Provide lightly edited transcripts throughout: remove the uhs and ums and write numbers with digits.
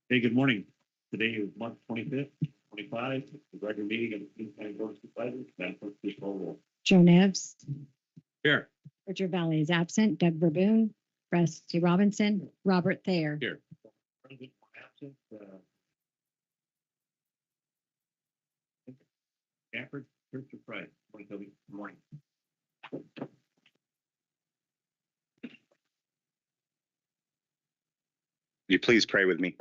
Hey, good morning. Today is March 25th, 25, the regular meeting of the King County Board of Supervisors. Madam Clerk, please call the roll. Joe Nevs. Here. Richard Valley is absent. Doug Verboon, Rusty Robinson, Robert Thayer. Here. Present or absent. Gafford, Mr. Price. Morning, Toby. Good morning. Will you please pray with me?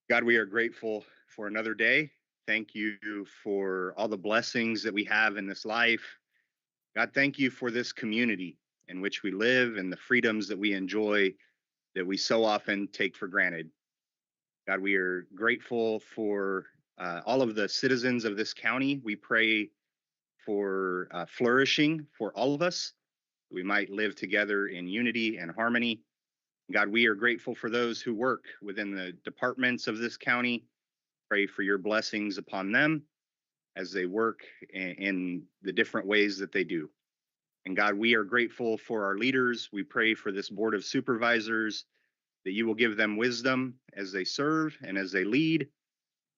God, we are grateful for another day. Thank you for all the blessings that we have in this life. God, thank you for this community in which we live and the freedoms that we enjoy that we so often take for granted. God, we are grateful for all of the citizens of this county. We pray for flourishing for all of us. We might live together in unity and harmony. God, we are grateful for those who work within the departments of this county. Pray for your blessings upon them as they work in the different ways that they do. And God, we are grateful for our leaders. We pray for this Board of Supervisors that you will give them wisdom as they serve and as they lead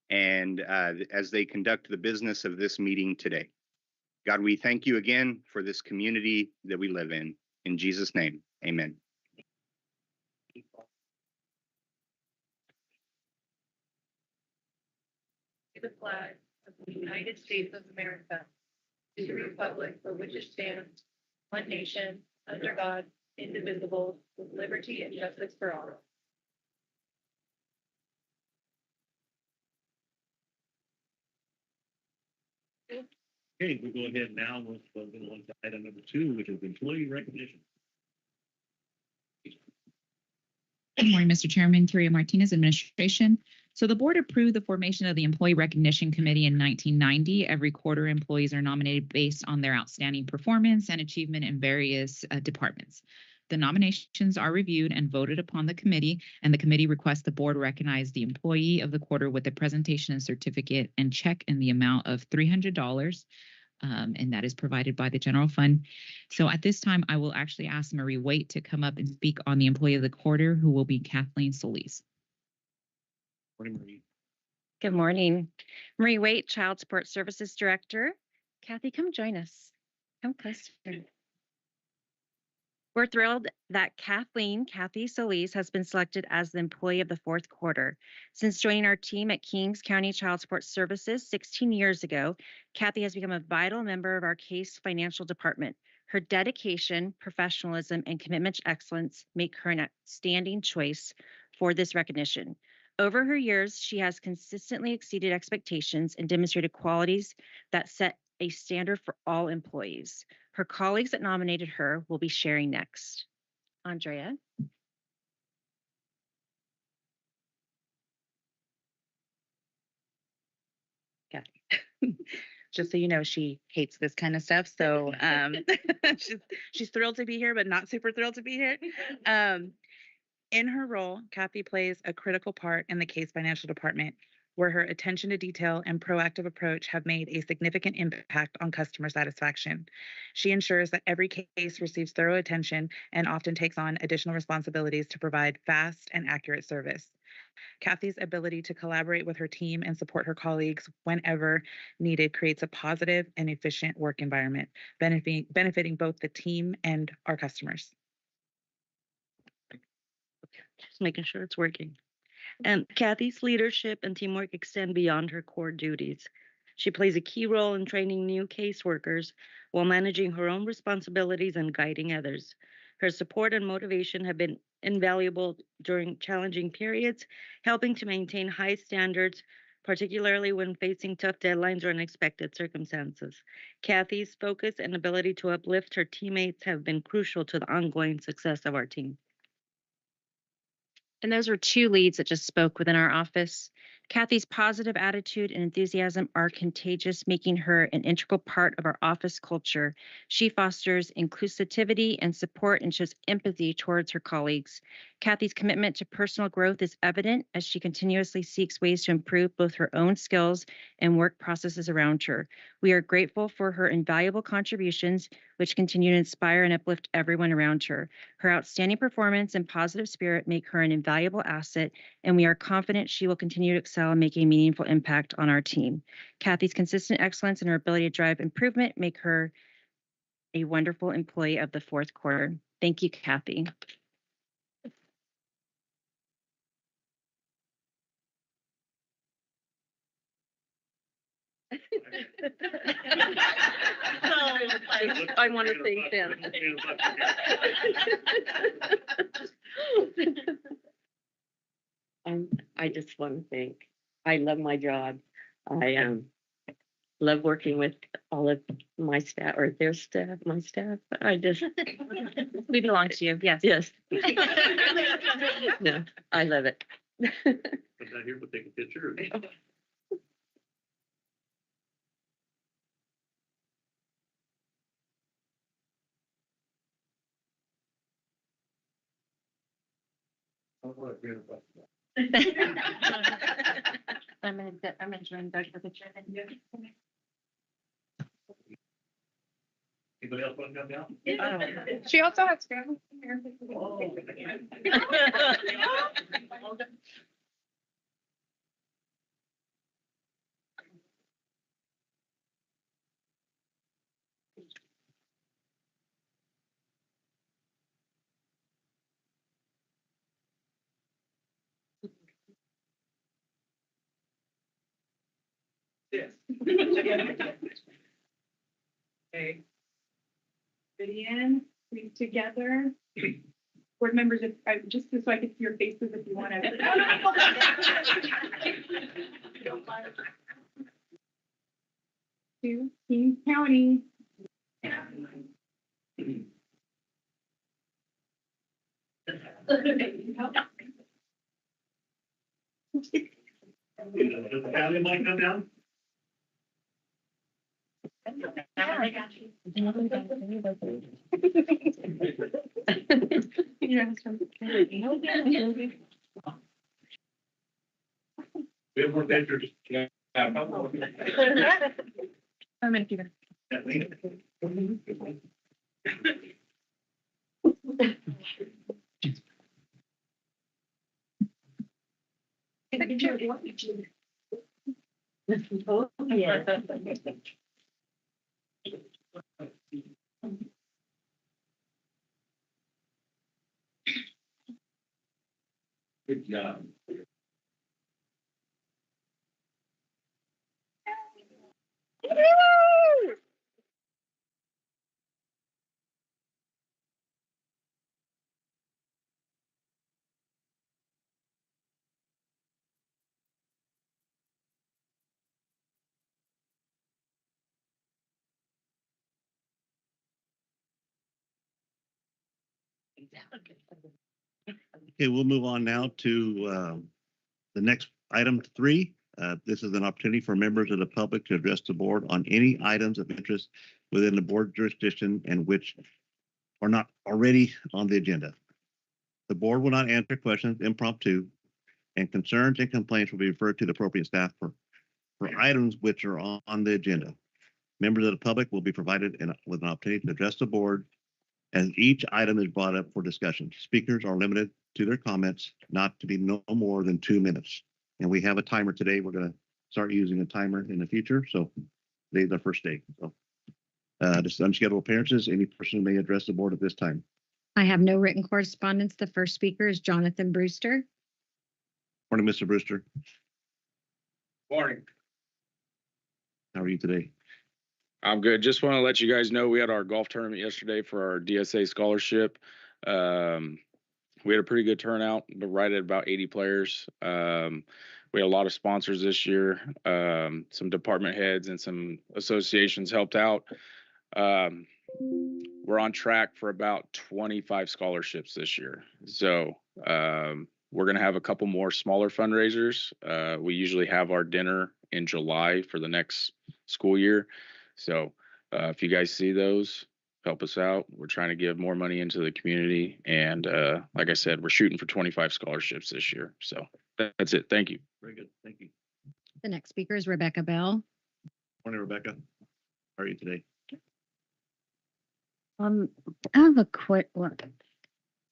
and as they conduct the business of this meeting today. God, we thank you again for this community that we live in. In Jesus' name, amen. The flag of the United States of America, to the republic for which it stands, one nation, under God, indivisible, with liberty and justice for all. Okay, we'll go ahead now with item number 2, which is employee recognition. Good morning, Mr. Chairman, Curia Martinez, Administration. So the board approved the formation of the Employee Recognition Committee in 1990. Every quarter, employees are nominated based on their outstanding performance and achievement in various departments. The nominations are reviewed and voted upon the committee, and the committee requests the board recognize the employee of the quarter with a presentation and certificate and check in the amount of $300. And that is provided by the general fund. So at this time, I will actually ask Marie Waite to come up and speak on the employee of the quarter, who will be Kathleen Solis. Morning, Marie. Good morning. Marie Waite, Child Support Services Director. Kathy, come join us. Come closer. We're thrilled that Kathy Solis has been selected as the employee of the fourth quarter. Since joining our team at Kings County Child Support Services 16 years ago, Kathy has become a vital member of our case financial department. Her dedication, professionalism, and commitment to excellence make her an outstanding choice for this recognition. Over her years, she has consistently exceeded expectations and demonstrated qualities that set a standard for all employees. Her colleagues that nominated her will be sharing next. Andrea. Just so you know, she hates this kind of stuff. So she's thrilled to be here, but not super thrilled to be here. In her role, Kathy plays a critical part in the case financial department, where her attention to detail and proactive approach have made a significant impact on customer satisfaction. She ensures that every case receives thorough attention and often takes on additional responsibilities to provide fast and accurate service. Kathy's ability to collaborate with her team and support her colleagues whenever needed creates a positive and efficient work environment, benefiting both the team and our customers. Just making sure it's working. And Kathy's leadership and teamwork extend beyond her core duties. She plays a key role in training new caseworkers while managing her own responsibilities and guiding others. Her support and motivation have been invaluable during challenging periods, helping to maintain high standards, particularly when facing tough deadlines or unexpected circumstances. Kathy's focus and ability to uplift her teammates have been crucial to the ongoing success of our team. And those were two leads that just spoke within our office. Kathy's positive attitude and enthusiasm are contagious, making her an integral part of our office culture. She fosters inclusivity and support and shows empathy towards her colleagues. Kathy's commitment to personal growth is evident as she continuously seeks ways to improve both her own skills and work processes around her. We are grateful for her invaluable contributions, which continue to inspire and uplift everyone around her. Her outstanding performance and positive spirit make her an invaluable asset, and we are confident she will continue to excel and make a meaningful impact on our team. Kathy's consistent excellence and her ability to drive improvement make her a wonderful employee of the fourth quarter. Thank you, Kathy. I want to thank them. I just want to thank, I love my job. I love working with all of my staff or their staff, my staff. I just, We belong to you. Yes. yes. No, I love it. Come down here, but take a picture. I'm gonna join Doug for the picture. Anybody else want to come down? She also has family. Yes. Okay. Vivian, please together. Board members, if just so I can see your faces if you want to. To Kings County. Does the family might come down? We have more pictures. Yeah. I'm gonna keep it. Oh, yeah. Good job. Okay, we'll move on now to the next item 3. This is an opportunity for members of the public to address the board on any items of interest within the board jurisdiction and which are not already on the agenda. The board will not answer questions impromptu, and concerns and complaints will be referred to the appropriate staff for items which are on the agenda. Members of the public will be provided with an opportunity to address the board as each item is brought up for discussion. Speakers are limited to their comments, not to be no more than 2 minutes. And we have a timer today. We're going to start using a timer in the future. So today's our first day. So just unscheduled appearances. Any person may address the board at this time. I have no written correspondence. The first speaker is Jonathan Brewster. Morning, Mr. Brewster. Morning. How are you today? I'm good. Just want to let you guys know we had our golf tournament yesterday for our DSA scholarship. We had a pretty good turnout, but right at about 80 players. We had a lot of sponsors this year. Some department heads and some associations helped out. We're on track for about 25 scholarships this year. So we're going to have a couple more smaller fundraisers. We usually have our dinner in July for the next school year. So if you guys see those, help us out. We're trying to give more money into the community. And like I said, we're shooting for 25 scholarships this year. So that's it. Thank you. Very good. Thank you. The next speaker is Rebecca Bell. Morning, Rebecca. How are you today? I have a quick one.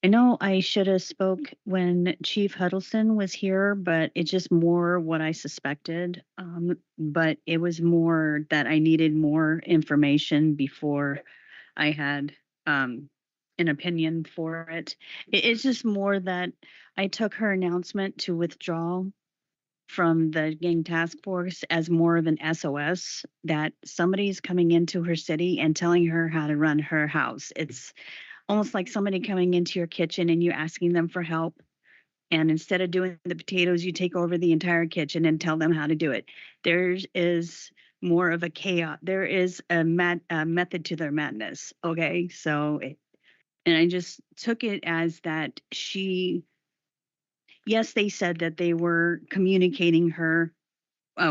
I know I should have spoke when Chief Huddleston was here, but it's just more what I suspected. But it was more that I needed more information before I had an opinion for it. It's just more that I took her announcement to withdraw from the gang task force as more of an SOS that somebody's coming into her city and telling her how to run her house. It's almost like somebody coming into your kitchen and you asking them for help. And instead of doing the potatoes, you take over the entire kitchen and tell them how to do it. There is more of a chaos. There is a method to their madness. Okay. So, and I just took it as that yes, they said that they were communicating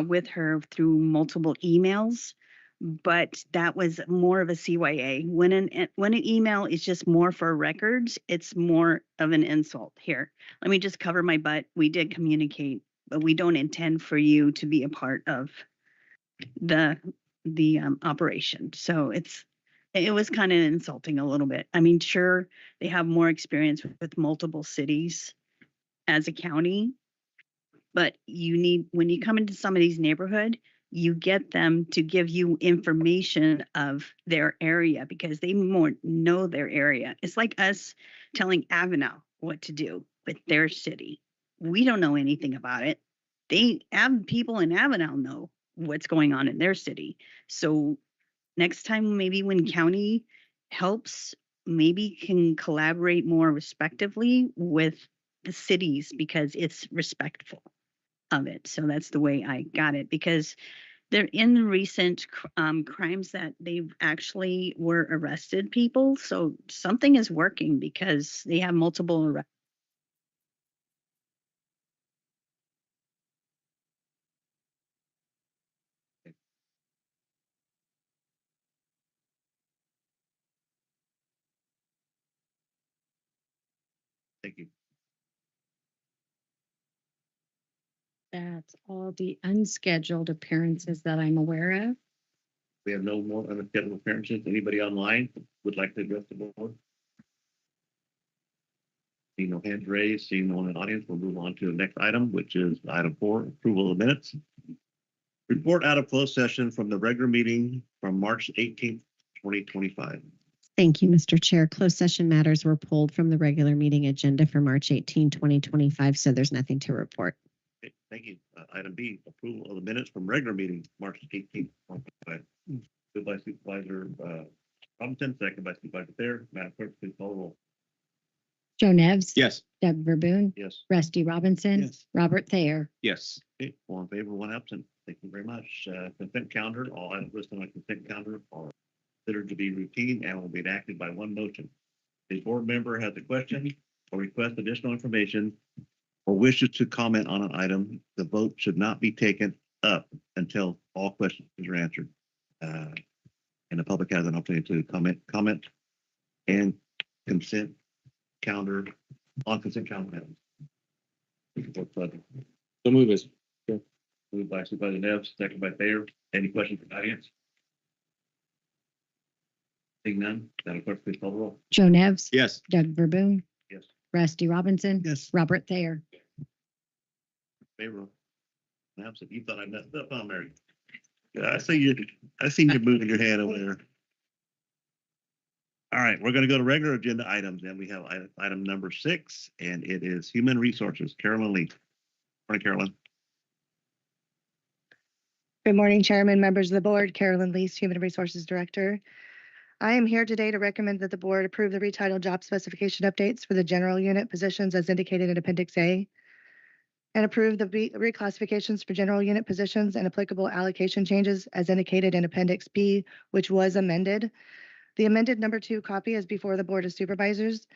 with her through multiple emails, but that was more of a CYA. When an email is just more for records, it's more of an insult. Here, let me just cover my butt. We did communicate, but we don't intend for you to be a part of the operation. So it was kind of insulting a little bit. I mean, sure, they have more experience with multiple cities as a county, but when you come into somebody's neighborhood, you get them to give you information of their area because they more know their area. It's like us telling Avenel what to do with their city. We don't know anything about it. People in Avenel know what's going on in their city. So next time, maybe when county helps, maybe can collaborate more respectively with the cities because it's respectful of it. So that's the way I got it, because they're in the recent crimes that they've actually were arrested people. So something is working because they have multiple arrests. Thank you. That's all the unscheduled appearances that I'm aware of. We have no more unscheduled appearances. Anybody online would like to address the board? Seeing no hands raised, seeing no one in the audience, we'll move on to the next item, which is item 4, approval of minutes. Report out of closed session from the regular meeting from March 18th, 2025. Thank you, Mr. Chair. Closed session matters were pulled from the regular meeting agenda for March 18, 2025, so there's nothing to report. Okay, thank you. Item B, approval of the minutes from regular meeting, March 18th, 2025. Moved by Supervisor Robinson, second by Supervisor Thayer. Madam Clerk, please call the roll. Joe Nevs. Yes. Doug Verboon. Yes. Rusty Robinson. Yes. Robert Thayer. Yes. Okay, 4 in favor, 1 absent. Thank you very much. Consent calendar, all items listed on the consent calendar are considered to be routine and will be enacted by one motion. If a board member has a question or requests additional information or wishes to comment on an item, the vote should not be taken up until all questions are answered. And the public has an opportunity to comment and consent calendar on consent calendar items. So move this. Moved by Supervisor Neves, second by Thayer. Any questions from the audience? Seeing none, Madam Clerk, please call the roll. Joe Nevs. Yes. Doug Verboon. Yes. Rusty Robinson. Yes. Robert Thayer. Favor. Absent. You thought I messed up, huh, Mary? Yeah, I seen you moving your hand over there. All right, we're going to go to regular agenda items, and we have item number 6, and it is Human Resources. Carolyn Lee. Morning, Carolyn. Good morning, Chairman, members of the board. Carolyn Lease, Human Resources Director. I am here today to recommend that the board approve the retitled job specification updates for the general unit positions as indicated in Appendix A, and approve the reclassifications for general unit positions and applicable allocation changes as indicated in Appendix B, which was amended. The amended number 2 copy is before the Board of Supervisors.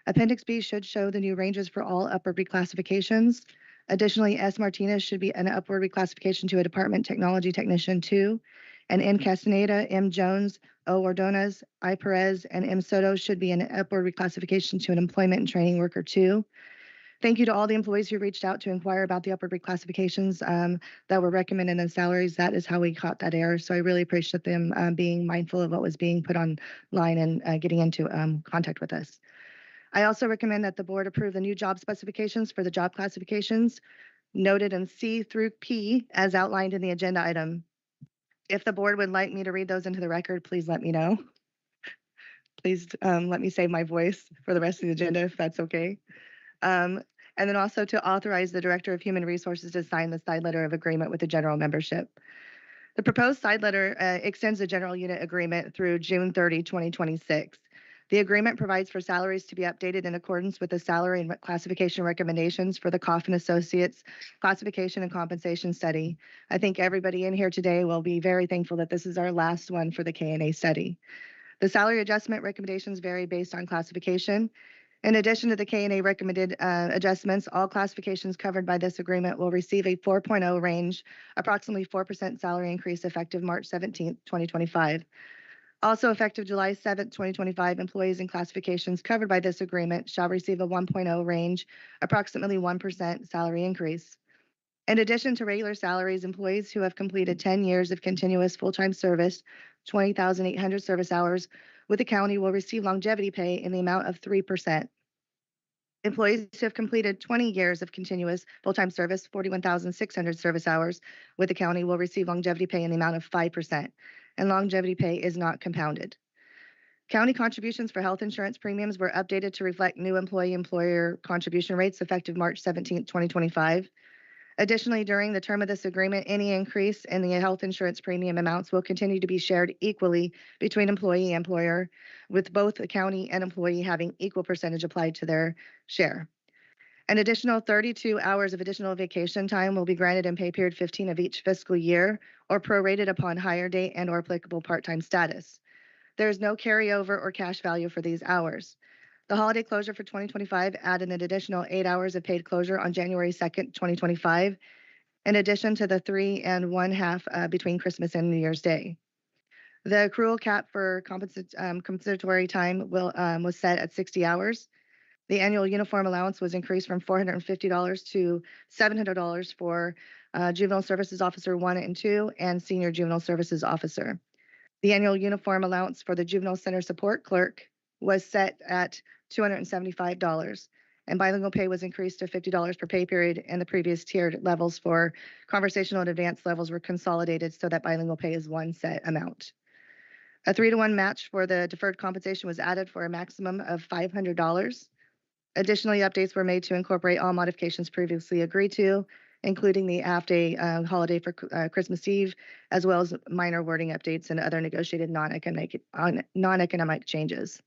Appendix B should show the new ranges for all upward reclassifications. Additionally, S. Martinez should be an upward reclassification to a Department Technology Technician 2. And N. Castaneda, M. Jones, O. Ordonez, I. Perez, and M. Soto should be an upward reclassification to an Employment and Training Worker 2. Thank you to all the employees who reached out to inquire about the upward reclassifications that were recommended in salaries. That is how we caught that error. So I really appreciate them being mindful of what was being put online and getting into contact with us. I also recommend that the board approve the new job specifications for the job classifications noted in C through P as outlined in the agenda item. If the board would like me to read those into the record, please let me know. Please let me save my voice for the rest of the agenda if that's okay. And then also to authorize the Director of Human Resources to sign the side letter of agreement with the general membership. The proposed side letter extends the general unit agreement through June 30, 2026. The agreement provides for salaries to be updated in accordance with the salary and classification recommendations for the Coffin Associates classification and compensation study. I think everybody in here today will be very thankful that this is our last one for the KNA study. The salary adjustment recommendations vary based on classification. In addition to the KNA recommended adjustments, all classifications covered by this agreement will receive a 4.0 range, approximately 4% salary increase effective March 17, 2025. Also effective July 7, 2025, employees in classifications covered by this agreement shall receive a 1.0 range, approximately 1% salary increase. In addition to regular salaries, employees who have completed 10 years of continuous full-time service, 20,800 service hours, with the county will receive longevity pay in the amount of 3%. Employees who have completed 20 years of continuous full-time service, 41,600 service hours, with the county will receive longevity pay in the amount of 5%, and longevity pay is not compounded. County contributions for health insurance premiums were updated to reflect new employee-employer contribution rates effective March 17, 2025. Additionally, during the term of this agreement, any increase in the health insurance premium amounts will continue to be shared equally between employee and employer, with both the county and employee having equal percentage applied to their share. An additional 32 hours of additional vacation time will be granted in pay period 15 of each fiscal year or prorated upon hire date and or applicable part-time status. There is no carryover or cash value for these hours. The holiday closure for 2025 added an additional 8 hours of paid closure on January 2nd, 2025, in addition to the 3 1/2 between Christmas and New Year's Day. The accrual cap for compensatory time was set at 60 hours. The annual uniform allowance was increased from $450 to $700 for Juvenile Services Officer 1 and 2 and Senior Juvenile Services Officer. The annual uniform allowance for the Juvenile Center Support Clerk was set at $275, and bilingual pay was increased to $50 per pay period, and the previous tiered levels for conversational and advanced levels were consolidated so that bilingual pay is one set amount. A 3-to-1 match for the deferred compensation was added for a maximum of $500. Additionally, updates were made to incorporate all modifications previously agreed to, including the half-day holiday for Christmas Eve, as well as minor wording updates and other negotiated non-economic changes.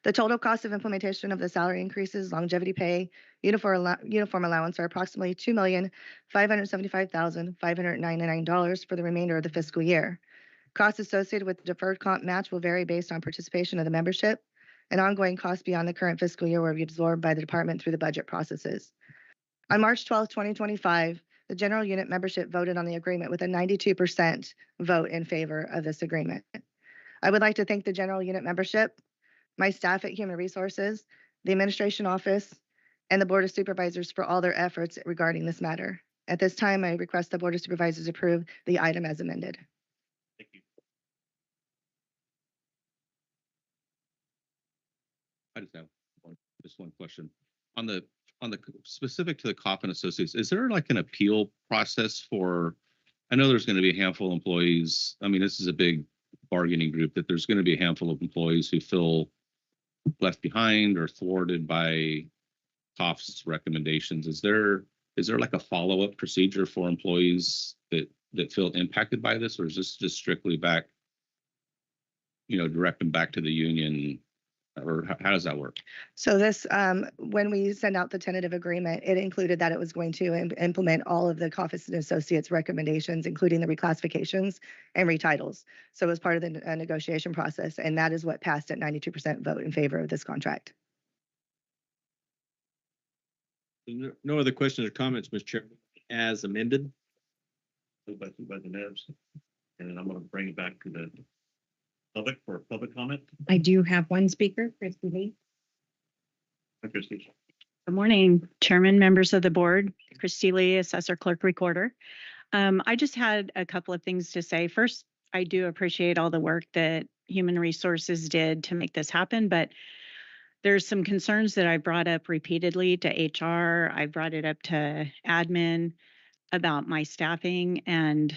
The total cost of implementation of the salary increases, longevity pay, uniform allowance are approximately $2,575,599 for the remainder of the fiscal year. Costs associated with the deferred comp match will vary based on participation of the membership, and ongoing costs beyond the current fiscal year will be absorbed by the department through the budget processes. On March 12, 2025, the general unit membership voted on the agreement with a 92% vote in favor of this agreement. I would like to thank the general unit membership, my staff at Human Resources, the Administration Office, and the Board of Supervisors for all their efforts regarding this matter. At this time, I request the Board of Supervisors approve the item as amended. Thank you. I just have one question. On the specific to the Coffin Associates, is there like an appeal process for, I know there's going to be a handful of employees. I mean, this is a big bargaining group, that there's going to be a handful of employees who feel left behind or thwarted by COF's recommendations. Is there like a follow-up procedure for employees that feel impacted by this, or is this just strictly back, direct them back to the union, or how does that work? So this, when we send out the tentative agreement, it included that it was going to implement all of the Coffin Associates recommendations, including the reclassifications and retitles. So it was part of the negotiation process, and that is what passed at 92% vote in favor of this contract. No other questions or comments, Mr. Chairman, as amended. Moved by Supervisor Neves. And then I'm going to bring it back to the public for public comment. I do have one speaker, Christy Lee. Hi, Christie. Good morning, Chairman, members of the board, Christy Lee, Assessor Clerk Recorder. I just had a couple of things to say. First, I do appreciate all the work that Human Resources did to make this happen, but there's some concerns that I brought up repeatedly to HR. I brought it up to admin about my staffing and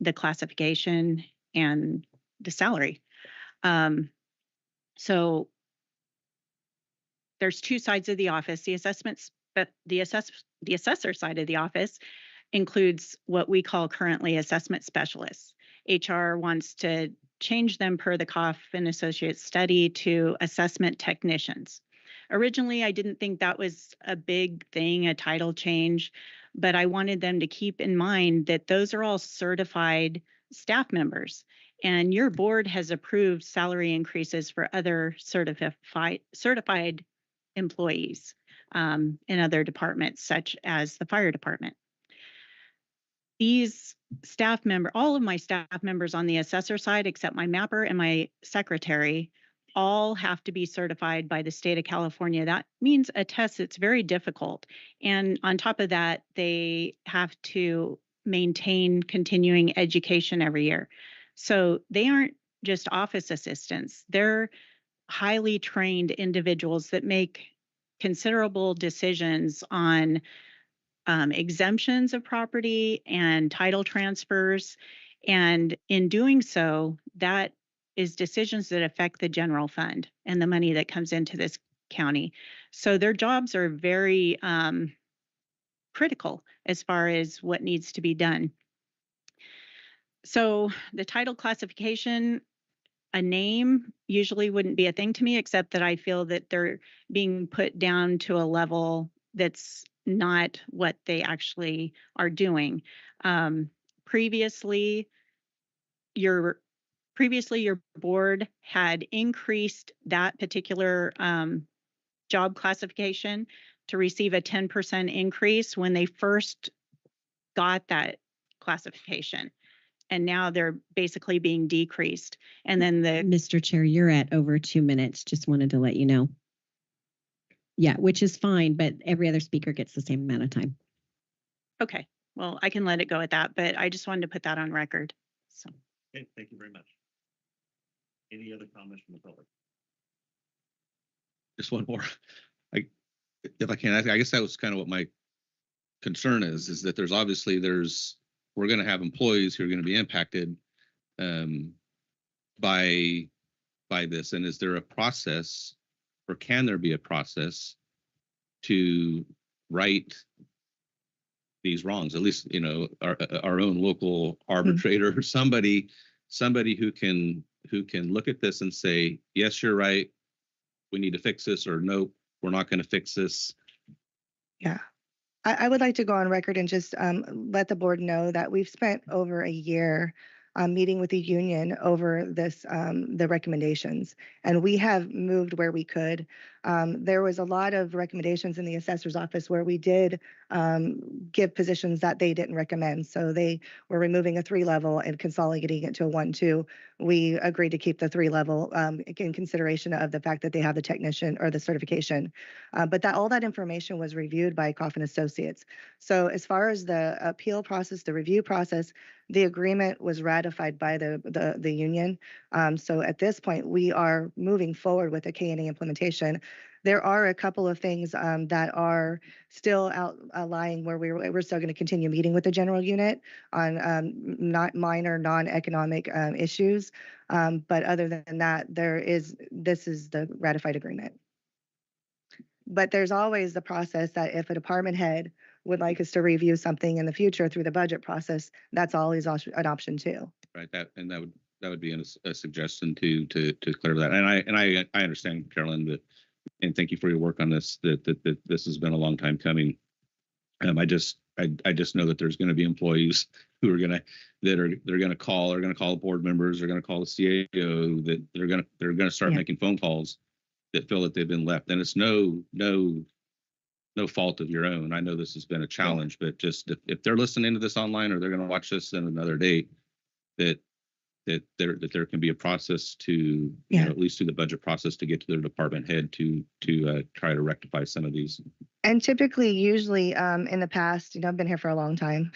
the classification and the salary. So there's two sides of the office. The assessments, but the assessor side of the office includes what we call currently assessment specialists. HR wants to change them per the Coffin Associates study to assessment technicians. Originally, I didn't think that was a big thing, a title change, but I wanted them to keep in mind that those are all certified staff members. And your board has approved salary increases for other certified employees in other departments, such as the fire department. These staff member, all of my staff members on the assessor side, except my mapper and my secretary, all have to be certified by the state of California. That means a test that's very difficult. And on top of that, they have to maintain continuing education every year. So they aren't just office assistants. They're highly trained individuals that make considerable decisions on exemptions of property and title transfers. And in doing so, that is decisions that affect the general fund and the money that comes into this county. So their jobs are very critical as far as what needs to be done. So the title classification, a name usually wouldn't be a thing to me, except that I feel that they're being put down to a level that's not what they actually are doing. Previously, your board had increased that particular job classification to receive a 10% increase when they first got that classification. And now they're basically being decreased. And then Mr. Chair, you're at over 2 minutes. Just wanted to let you know. Yeah, which is fine, but every other speaker gets the same amount of time. Okay, well, I can let it go at that, but I just wanted to put that on record. So. Okay, thank you very much. Any other comments from the public? Just one more. If I can, I guess that was kind of what my concern is that there's obviously we're going to have employees who are going to be impacted by this. And is there a process, or can there be a process to right these wrongs? At least, our own local arbitrator, somebody who can look at this and say, yes, you're right, we need to fix this, or no, we're not going to fix this. Yeah. I would like to go on record and just let the board know that we've spent over a year meeting with the union over this, the recommendations, and we have moved where we could. There was a lot of recommendations in the assessor's office where we did give positions that they didn't recommend. So they were removing a 3-level and consolidating it to a 1-2. We agreed to keep the 3-level in consideration of the fact that they have the technician or the certification. But all that information was reviewed by Coffin Associates. So as far as the appeal process, the review process, the agreement was ratified by the union. So at this point, we are moving forward with the K&A implementation. There are a couple of things that are still lying where we're still going to continue meeting with the general unit on not minor non-economic issues. But other than that, this is the ratified agreement. But there's always the process that if a department head would like us to review something in the future through the budget process, that's always an option too. Right. That would be a suggestion to clear that. And I understand, Carolyn, and thank you for your work on this. That this has been a long time coming. I just know that there's going to be employees who are going to call board members, they're going to call the CAO, that they're going to start making phone calls that feel that they've been left. And it's no no fault of your own. I know this has been a challenge, but just if they're listening to this online or they're going to watch this in another date, that there can be a process to, you know, at least through the budget process to get to their department head to try to rectify some of these. And typically, usually, in the past, I've been here for a long time.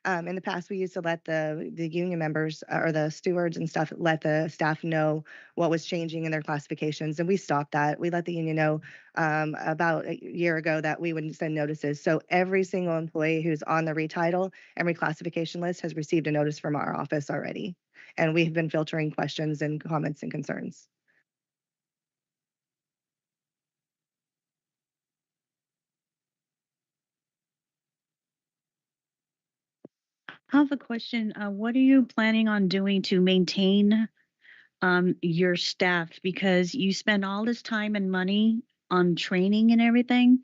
In the past, we used to let the union members or the stewards and stuff let the staff know what was changing in their classifications, and we stopped that. We let the union know about a year ago that we wouldn't send notices. So every single employee who's on the retitle and reclassification list has received a notice from our office already, and we've been filtering questions and comments and concerns. I have a question. What are you planning on doing to maintain your staff? Because you spend all this time and money on training and everything,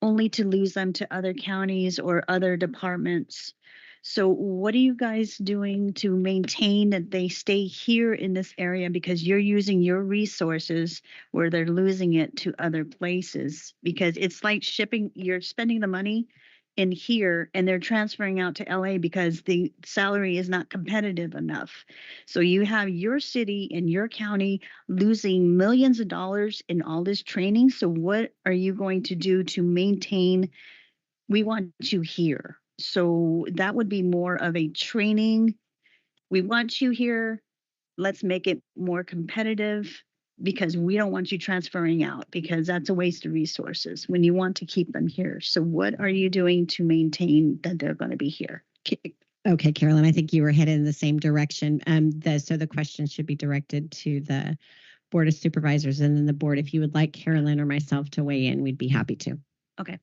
only to lose them to other counties or other departments. So what are you guys doing to maintain that they stay here in this area? Because you're using your resources where they're losing it to other places. Because it's like shipping, you're spending the money in here and they're transferring out to LA because the salary is not competitive enough. So you have your city and your county losing millions of dollars in all this training. So what are you going to do to maintain? We want you here. So that would be more of a training. We want you here. Let's make it more competitive, because we don't want you transferring out, because that's a waste of resources when you want to keep them here. So what are you doing to maintain that they're going to be here? Okay, Carolyn, I think you were headed in the same direction. So the question should be directed to the Board of Supervisors, and then the board, if you would like Carolyn or myself to weigh in, we'd be happy to. Okay.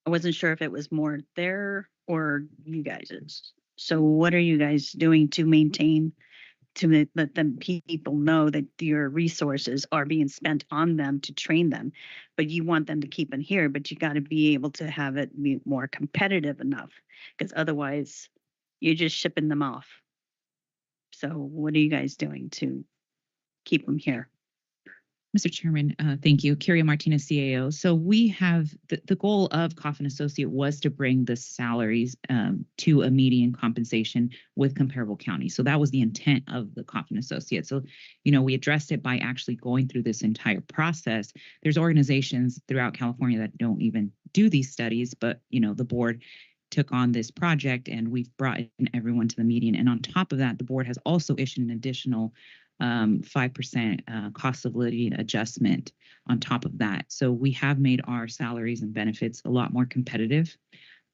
I wasn't sure if it was more there or you guys's. So what are you guys doing to maintain, to let them people know that your resources are being spent on them to train them, but you want them to keep them here, but you got to be able to have it be more competitive enough, because otherwise you're just shipping them off. So what are you guys doing to keep them here? Mr. Chairman, thank you. Kyria Martinez, CAO. So we have the goal of Coffin Associate was to bring the salaries to a median compensation with comparable counties. So that was the intent of the Coffin Associate. So, we addressed it by actually going through this entire process. There's organizations throughout California that don't even do these studies, but, the board took on this project and we've brought in everyone to the median. And on top of that, the board has also issued an additional 5% cost of living adjustment on top of that. So we have made our salaries and benefits a lot more competitive.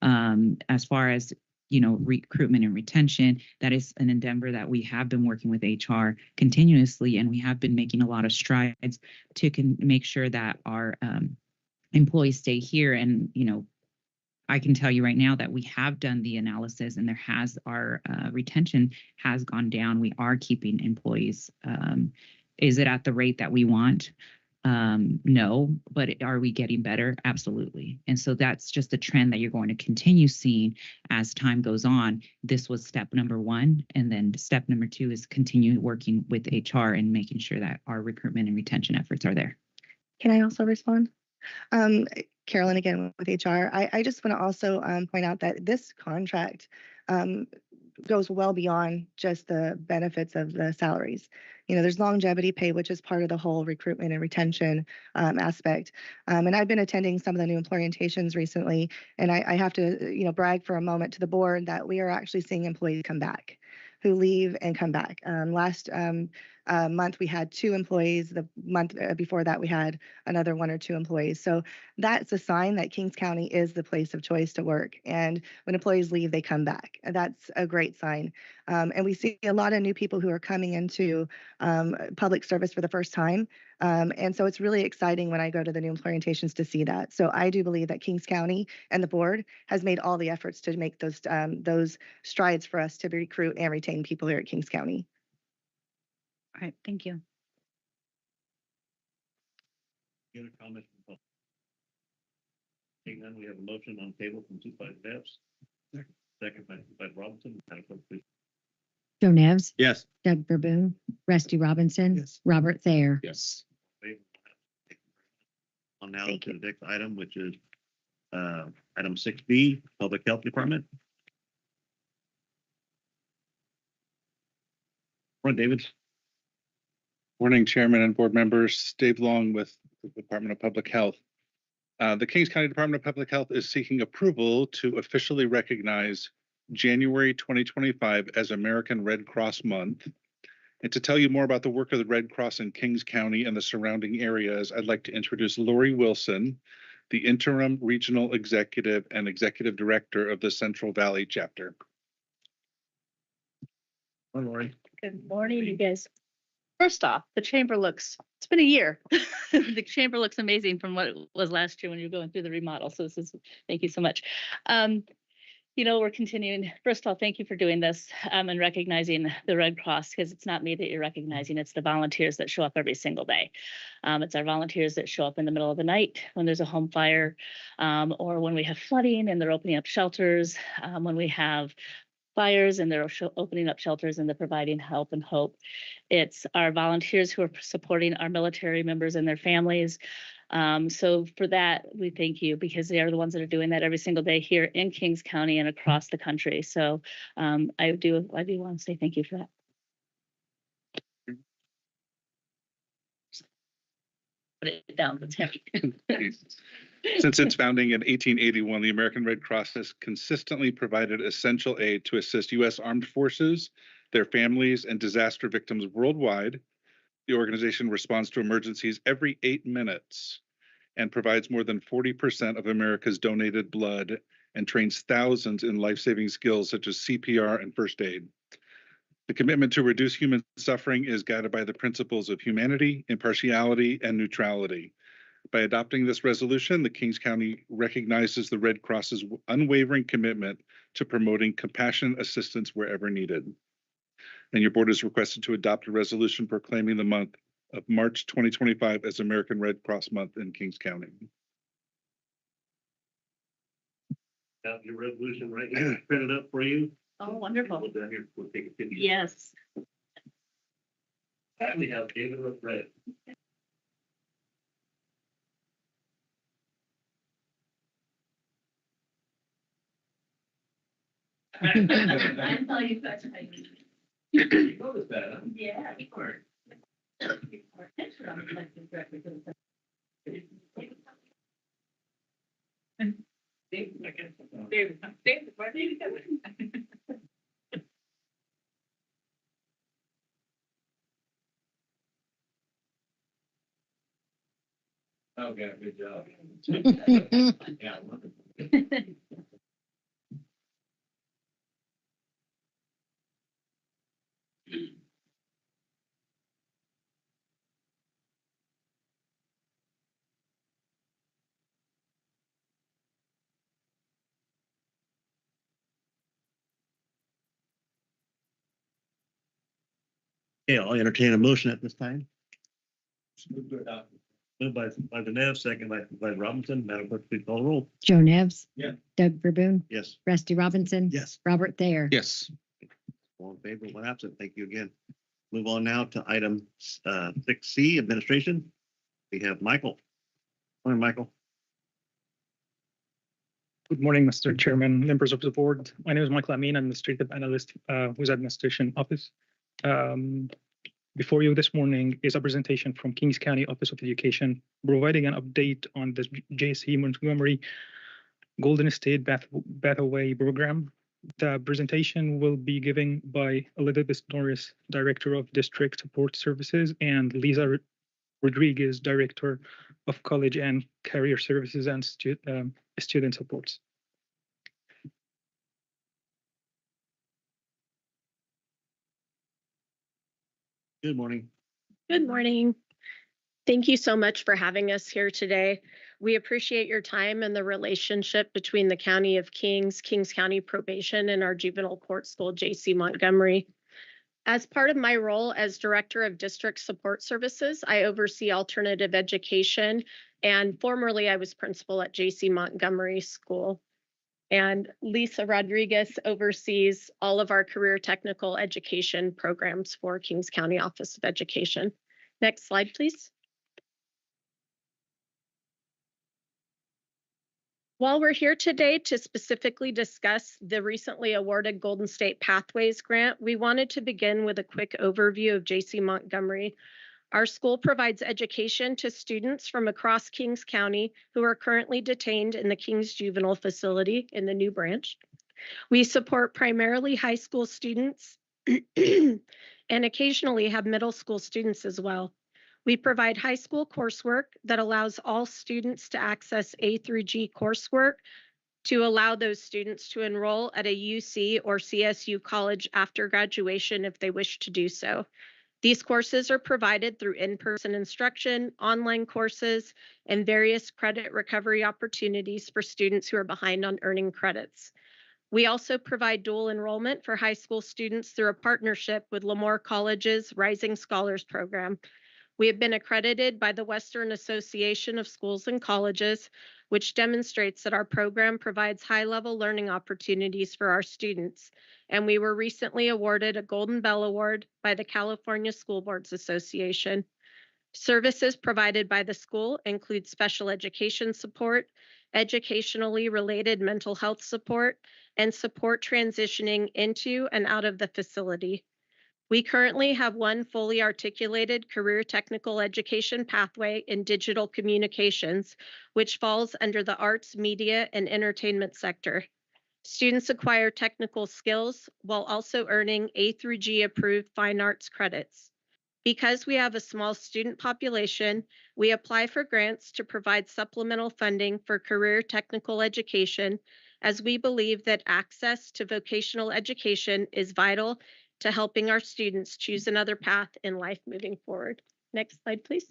As far as, recruitment and retention, that is an endeavor that we have been working with HR continuously, and we have been making a lot of strides to make sure that our employees stay here. And, I can tell you right now that we have done the analysis, and our retention has gone down. We are keeping employees. Is it at the rate that we want? No, but are we getting better? Absolutely. And so that's just a trend that you're going to continue seeing as time goes on. This was step number one. And then step number two is continue working with HR and making sure that our recruitment and retention efforts are there. Can I also respond? Carolyn again with HR. I just want to also point out that this contract goes well beyond just the benefits of the salaries. There's longevity pay, which is part of the whole recruitment and retention aspect. And I've been attending some of the new employee orientations recently, and I have to, brag for a moment to the board that we are actually seeing employees come back, who leave and come back. Last month we had 2 employees. The month before that we had another 1 or 2 employees. So that's a sign that Kings County is the place of choice to work. And when employees leave, they come back. That's a great sign. And we see a lot of new people who are coming into public service for the first time. And so it's really exciting when I go to the new employee orientations to see that. So I do believe that Kings County and the board has made all the efforts to make those strides for us to recruit and retain people here at Kings County. All right, thank you. Any other comments from public? Seeing none, we have a motion on the table from Supervisor Neves. Second by Supervisor Robinson. Madam Clerk, please. Joe Nevs. Yes. Doug Verboon. Rusty Robinson. Yes. Robert Thayer. Yes. On now to the next item, which is Item 6B, Public Health Department. Morning, David. Morning, Chairman and board members. Dave Long with the Department of Public Health. The Kings County Department of Public Health is seeking approval to officially recognize January 2025 as American Red Cross Month. And to tell you more about the work of the Red Cross in Kings County and the surrounding areas, I'd like to introduce Lori Wilson, the Interim Regional Executive and Executive Director of the Central Valley Chapter. Morning, Lori. Good morning, you guys. First off, the chamber looks, it's been a year. The chamber looks amazing from what it was last year when you were going through the remodel. So this is, thank you so much. We're continuing. First of all, thank you for doing this and recognizing the Red Cross, because it's not me that you're recognizing, it's the volunteers that show up every single day. It's our volunteers that show up in the middle of the night when there's a home fire, or when we have flooding and they're opening up shelters, when we have fires and they're opening up shelters and they're providing help and hope. It's our volunteers who are supporting our military members and their families. So for that, we thank you, because they are the ones that are doing that every single day here in Kings County and across the country. So I do want to say thank you for that. Put it down, it's heavy. Since its founding in 1881, the American Red Cross has consistently provided essential aid to assist U.S. Armed Forces, their families, and disaster victims worldwide. The organization responds to emergencies every 8 minutes and provides more than 40% of America's donated blood and trains thousands in life-saving skills such as CPR and first aid. The commitment to reduce human suffering is guided by the principles of humanity, impartiality, and neutrality. By adopting this resolution, the Kings County recognizes the Red Cross's unwavering commitment to promoting compassionate assistance wherever needed. And your board is requested to adopt a resolution proclaiming the month of March 2025 as American Red Cross Month in Kings County. Got your resolution right here, printed up for you. Oh, wonderful. We'll down here, we'll take a picture. Yes. We have David with red. I tell you such a thing. You noticed that, huh? Yeah, of course. Okay, good job. Yeah. Okay, I'll entertain a motion at this time. Moved by the Nev, second by Robinson. Madam Clerk, please call the roll. Joe Nevs. Yeah. Doug Verboon. Yes. Rusty Robinson. Yes. Robert Thayer. Yes. All in favor, one absent. Thank you again. Move on now to item 6C, administration. We have Michael. Morning, Michael. Good morning, Mr. Chairman, members of the board. My name is Michael Amin, Administrative Analyst with Administration Office. Before you this morning is a presentation from Kings County Office of Education, providing an update on the J.C. Montgomery Golden State Bathaway program. The presentation will be given by Elizabeth Norris, Director of District Support Services, and Lisa Rodriguez, Director of College and Career Services and Student Supports. Good morning. Good morning. Thank you so much for having us here today. We appreciate your time and the relationship between the County of Kings, Kings County Probation, and our juvenile court school, J.C. Montgomery. As part of my role as Director of District Support Services, I oversee alternative education, and formerly I was principal at J.C. Montgomery School. And Lisa Rodriguez oversees all of our career technical education programs for Kings County Office of Education. Next slide, please. While we're here today to specifically discuss the recently awarded Golden State Pathways Grant, we wanted to begin with a quick overview of JC Montgomery. Our school provides education to students from across Kings County who are currently detained in the Kings Juvenile Facility in the new branch. We support primarily high school students and occasionally have middle school students as well. We provide high school coursework that allows all students to access A through G coursework to allow those students to enroll at a UC or CSU college after graduation if they wish to do so. These courses are provided through in-person instruction, online courses, and various credit recovery opportunities for students who are behind on earning credits. We also provide dual enrollment for high school students through a partnership with Lemoore College's Rising Scholars Program. We have been accredited by the Western Association of Schools and Colleges, which demonstrates that our program provides high-level learning opportunities for our students. And we were recently awarded a Golden Bell Award by the California School Boards Association. Services provided by the school include special education support, educationally related mental health support, and support transitioning into and out of the facility. We currently have one fully articulated career technical education pathway in digital communications, which falls under the arts, media, and entertainment sector. Students acquire technical skills while also earning A through G approved fine arts credits. Because we have a small student population, we apply for grants to provide supplemental funding for career technical education, as we believe that access to vocational education is vital to helping our students choose another path in life moving forward. Next slide, please.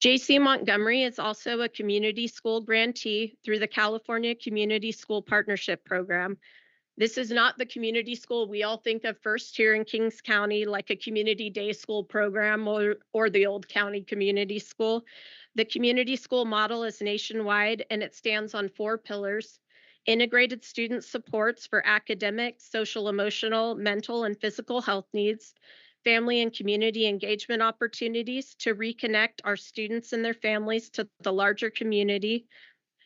JC Montgomery is also a community school grantee through the California Community School Partnership Program. This is not the community school we all think of first here in Kings County, like a community day school program or the old county community school. The community school model is nationwide and it stands on 4 pillars: integrated student supports for academic, social, emotional, mental, and physical health needs, family and community engagement opportunities to reconnect our students and their families to the larger community,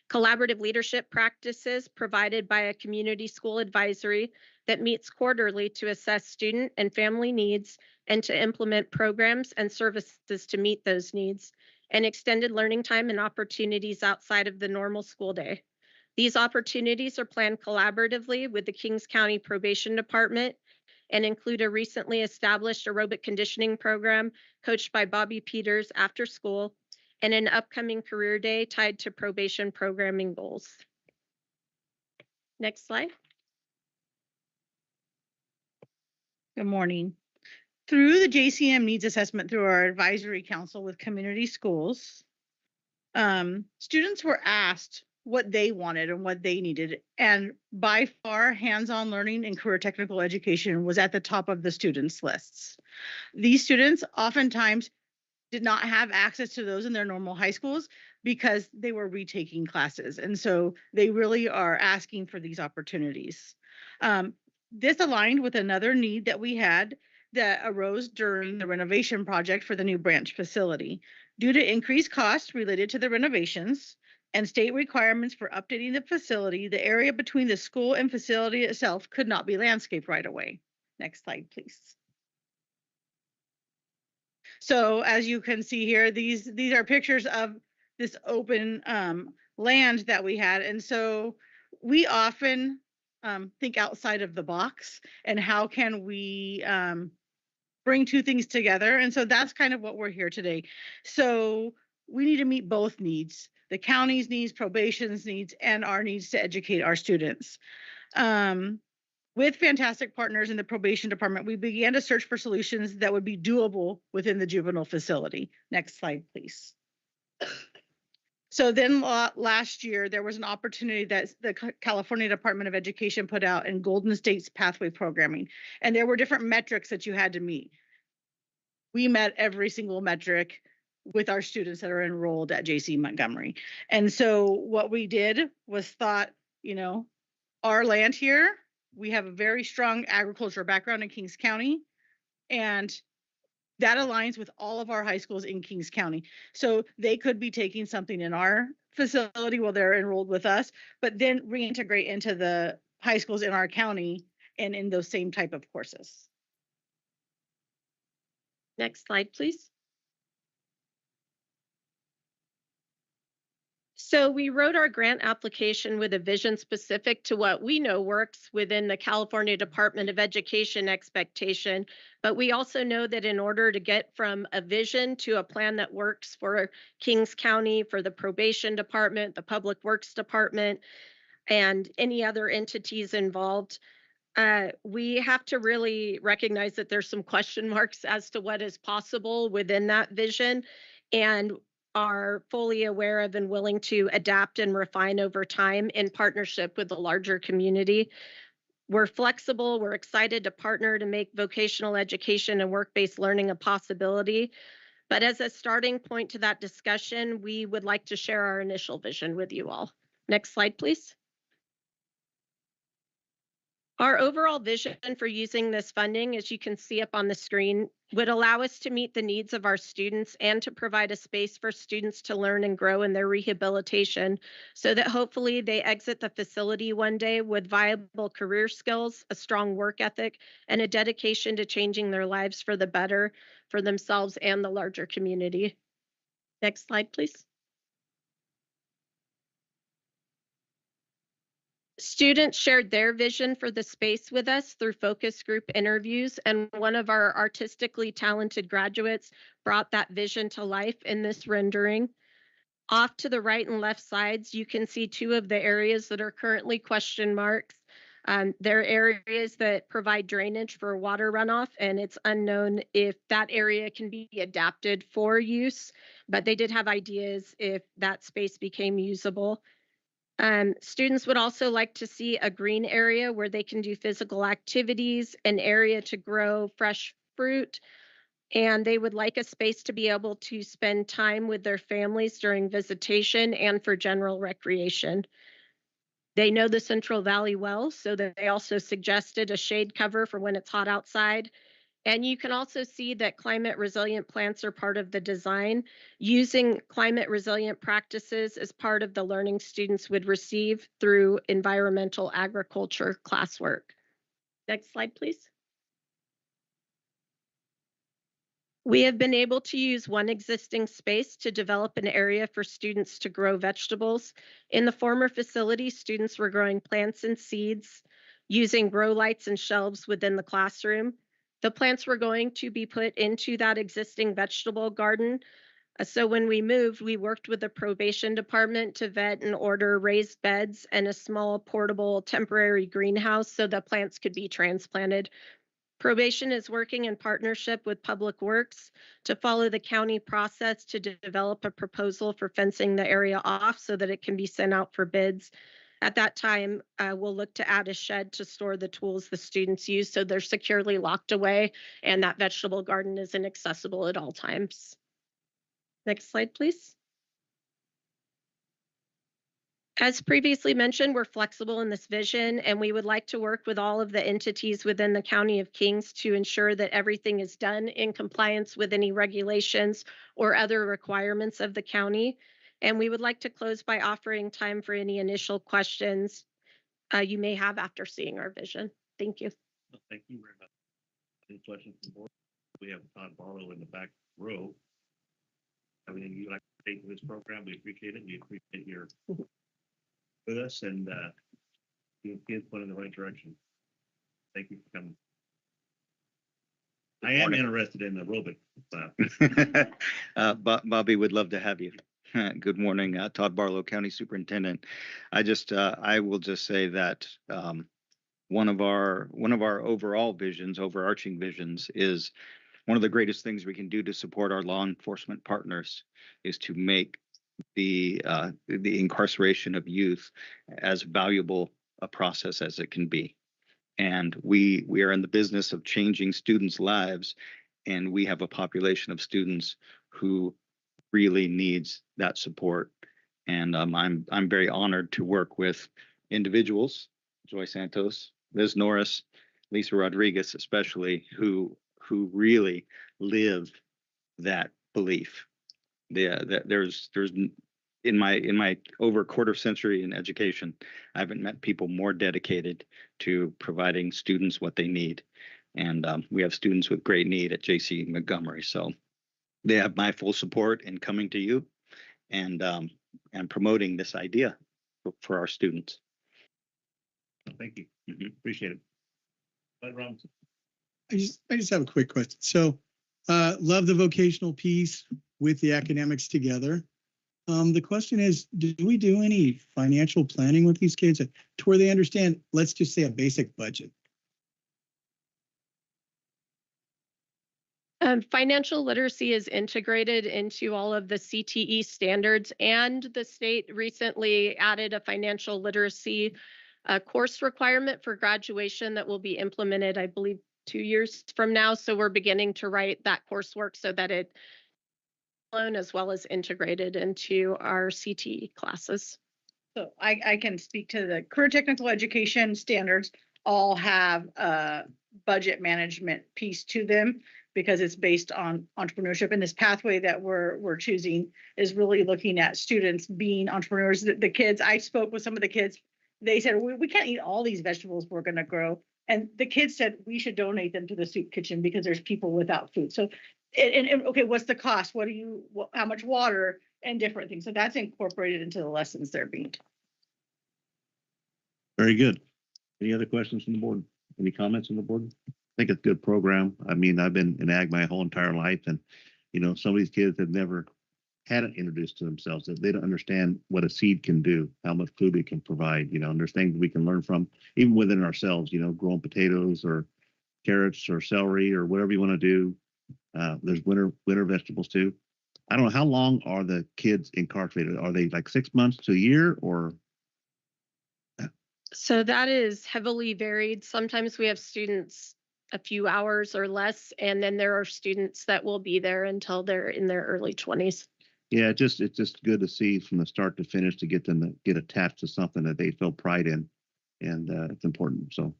collaborative leadership practices provided by a community school advisory that meets quarterly to assess student and family needs and to implement programs and services to meet those needs, and extended learning time and opportunities outside of the normal school day. These opportunities are planned collaboratively with the Kings County Probation Department and include a recently established aerobic conditioning program coached by Bobby Peters after school and an upcoming career day tied to probation programming goals. Next slide. Good morning. Through the JCM Needs Assessment through our advisory council with community schools, students were asked what they wanted and what they needed. And by far, hands-on learning and career technical education was at the top of the students' lists. These students oftentimes did not have access to those in their normal high schools because they were retaking classes. And so they really are asking for these opportunities. This aligned with another need that we had that arose during the renovation project for the new branch facility. Due to increased costs related to the renovations and state requirements for updating the facility, the area between the school and facility itself could not be landscaped right away. Next slide, please. So as you can see here, these are pictures of this open land that we had. And so we often think outside of the box and how can we bring two things together. And so that's kind of what we're here today. So we need to meet both needs, the county's needs, probation's needs, and our needs to educate our students. With fantastic partners in the probation department, we began to search for solutions that would be doable within the juvenile facility. Next slide, please. So then last year, there was an opportunity that the California Department of Education put out in Golden State's pathway programming. And there were different metrics that you had to meet. We met every single metric with our students that are enrolled at JC Montgomery. And so what we did was thought, you know, our land here, we have a very strong agricultural background in Kings County, and that aligns with all of our high schools in Kings County. So they could be taking something in our facility while they're enrolled with us, but then reintegrate into the high schools in our county and in those same type of courses. Next slide, please. So we wrote our grant application with a vision specific to what we know works within the California Department of Education expectation. But we also know that in order to get from a vision to a plan that works for Kings County, for the probation department, the public works department, and any other entities involved, we have to really recognize that there's some question marks as to what is possible within that vision, and are fully aware of and willing to adapt and refine over time in partnership with the larger community. We're flexible. We're excited to partner to make vocational education and work-based learning a possibility. But as a starting point to that discussion, we would like to share our initial vision with you all. Next slide, please. Our overall vision for using this funding, as you can see up on the screen, would allow us to meet the needs of our students and to provide a space for students to learn and grow in their rehabilitation so that hopefully they exit the facility one day with viable career skills, a strong work ethic, and a dedication to changing their lives for the better for themselves and the larger community. Next slide, please. Students shared their vision for the space with us through focus group interviews, and one of our artistically talented graduates brought that vision to life in this rendering. Off to the right and left sides, you can see two of the areas that are currently question marks. They're areas that provide drainage for water runoff, and it's unknown if that area can be adapted for use, but they did have ideas if that space became usable. Students would also like to see a green area where they can do physical activities, an area to grow fresh fruit, and they would like a space to be able to spend time with their families during visitation and for general recreation. They know the Central Valley well, so that they also suggested a shade cover for when it's hot outside. And you can also see that climate resilient plants are part of the design, using climate resilient practices as part of the learning students would receive through environmental agriculture classwork. Next slide, please. We have been able to use one existing space to develop an area for students to grow vegetables. In the former facility, students were growing plants and seeds using grow lights and shelves within the classroom. The plants were going to be put into that existing vegetable garden. So when we moved, we worked with the probation department to vet and order raised beds and a small portable temporary greenhouse so the plants could be transplanted. Probation is working in partnership with Public Works to follow the county process to develop a proposal for fencing the area off so that it can be sent out for bids. At that time, we'll look to add a shed to store the tools the students use so they're securely locked away and that vegetable garden is inaccessible at all times. Next slide, please. As previously mentioned, we're flexible in this vision, and we would like to work with all of the entities within the County of Kings to ensure that everything is done in compliance with any regulations or other requirements of the county. And we would like to close by offering time for any initial questions you may have after seeing our vision. Thank you. Thank you very much. Any questions from the board? We have Todd Barlow in the back row. Everything you'd like to take to this program, we appreciate it. We appreciate your with us, and you kids went in the right direction. Thank you for coming. I am interested in aerobic. Bobby would love to have you. Good morning, Todd Barlow, County Superintendent. I will just say that one of our overall visions, overarching visions, is one of the greatest things we can do to support our law enforcement partners is to make the incarceration of youth as valuable a process as it can be. And we are in the business of changing students' lives, and we have a population of students who really needs that support. And I'm very honored to work with individuals, Joy Santos, Liz Norris, Lisa Rodriguez, especially, who who really live that belief. Yeah, there's in my over quarter century in education, I haven't met people more dedicated to providing students what they need. And we have students with great need at JC Montgomery. So they have my full support in coming to you and promoting this idea for our students. Thank you. Appreciate it. Bud Robinson. I just have a quick question. So love the vocational piece with the academics together. The question is, do we do any financial planning with these kids to where they understand, let's just say, a basic budget? Financial literacy is integrated into all of the CTE standards, and the state recently added a financial literacy course requirement for graduation that will be implemented, I believe, 2 years from now. So we're beginning to write that coursework so that it as well as integrated into our CTE classes. So I can speak to the career technical education standards all have a budget management piece to them because it's based on entrepreneurship. And this pathway that we're choosing is really looking at students being entrepreneurs. The kids, I spoke with some of the kids, they said, we can't eat all these vegetables we're going to grow. And the kids said we should donate them to the soup kitchen because there's people without food. So, and okay, what's the cost? How much water and different things. So that's incorporated into the lessons they're being taught. Very good. Any other questions from the board? Any comments from the board? I think it's a good program. I mean, I've been in ag my whole entire life, and some of these kids have never had it introduced to themselves. That they don't understand what a seed can do, how much food it can provide. There's things we can learn from even within ourselves. Growing potatoes or carrots or celery or whatever you want to do. There's winter vegetables too. I don't know, how long are the kids incarcerated? Are they like 6 months to a year or? So that is heavily varied. Sometimes we have students a few hours or less, and then there are students that will be there until they're in their early 20s. Yeah, it's just good to see from the start to finish to get them to get attached to something that they feel pride in, and it's important. So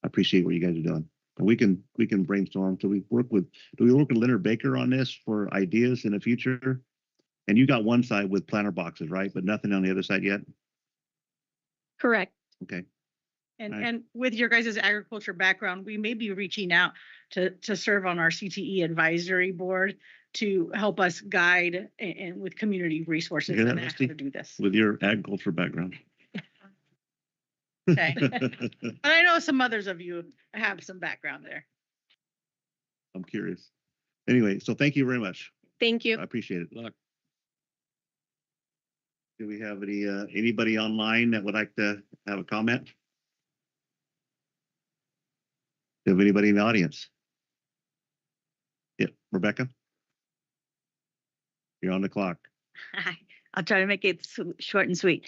I appreciate what you guys are doing. And we can brainstorm. Do we work with Leonard Baker on this for ideas in the future? And you got one side with planter boxes, right? But nothing on the other side yet? Correct. Okay. And with your guys' agriculture background, we may be reaching out to serve on our CTE advisory board to help us guide and with community resources Hear that, and how Misty? to do this. With your agriculture background. Okay. But I know some others of you have some background there. I'm curious. Anyway, so thank you very much. Thank you. I appreciate it. Look. Do we have anybody online that would like to have a comment? Do you have anybody in the audience? Yeah, Rebecca? You're on the clock. Hi. I'll try to make it short and sweet.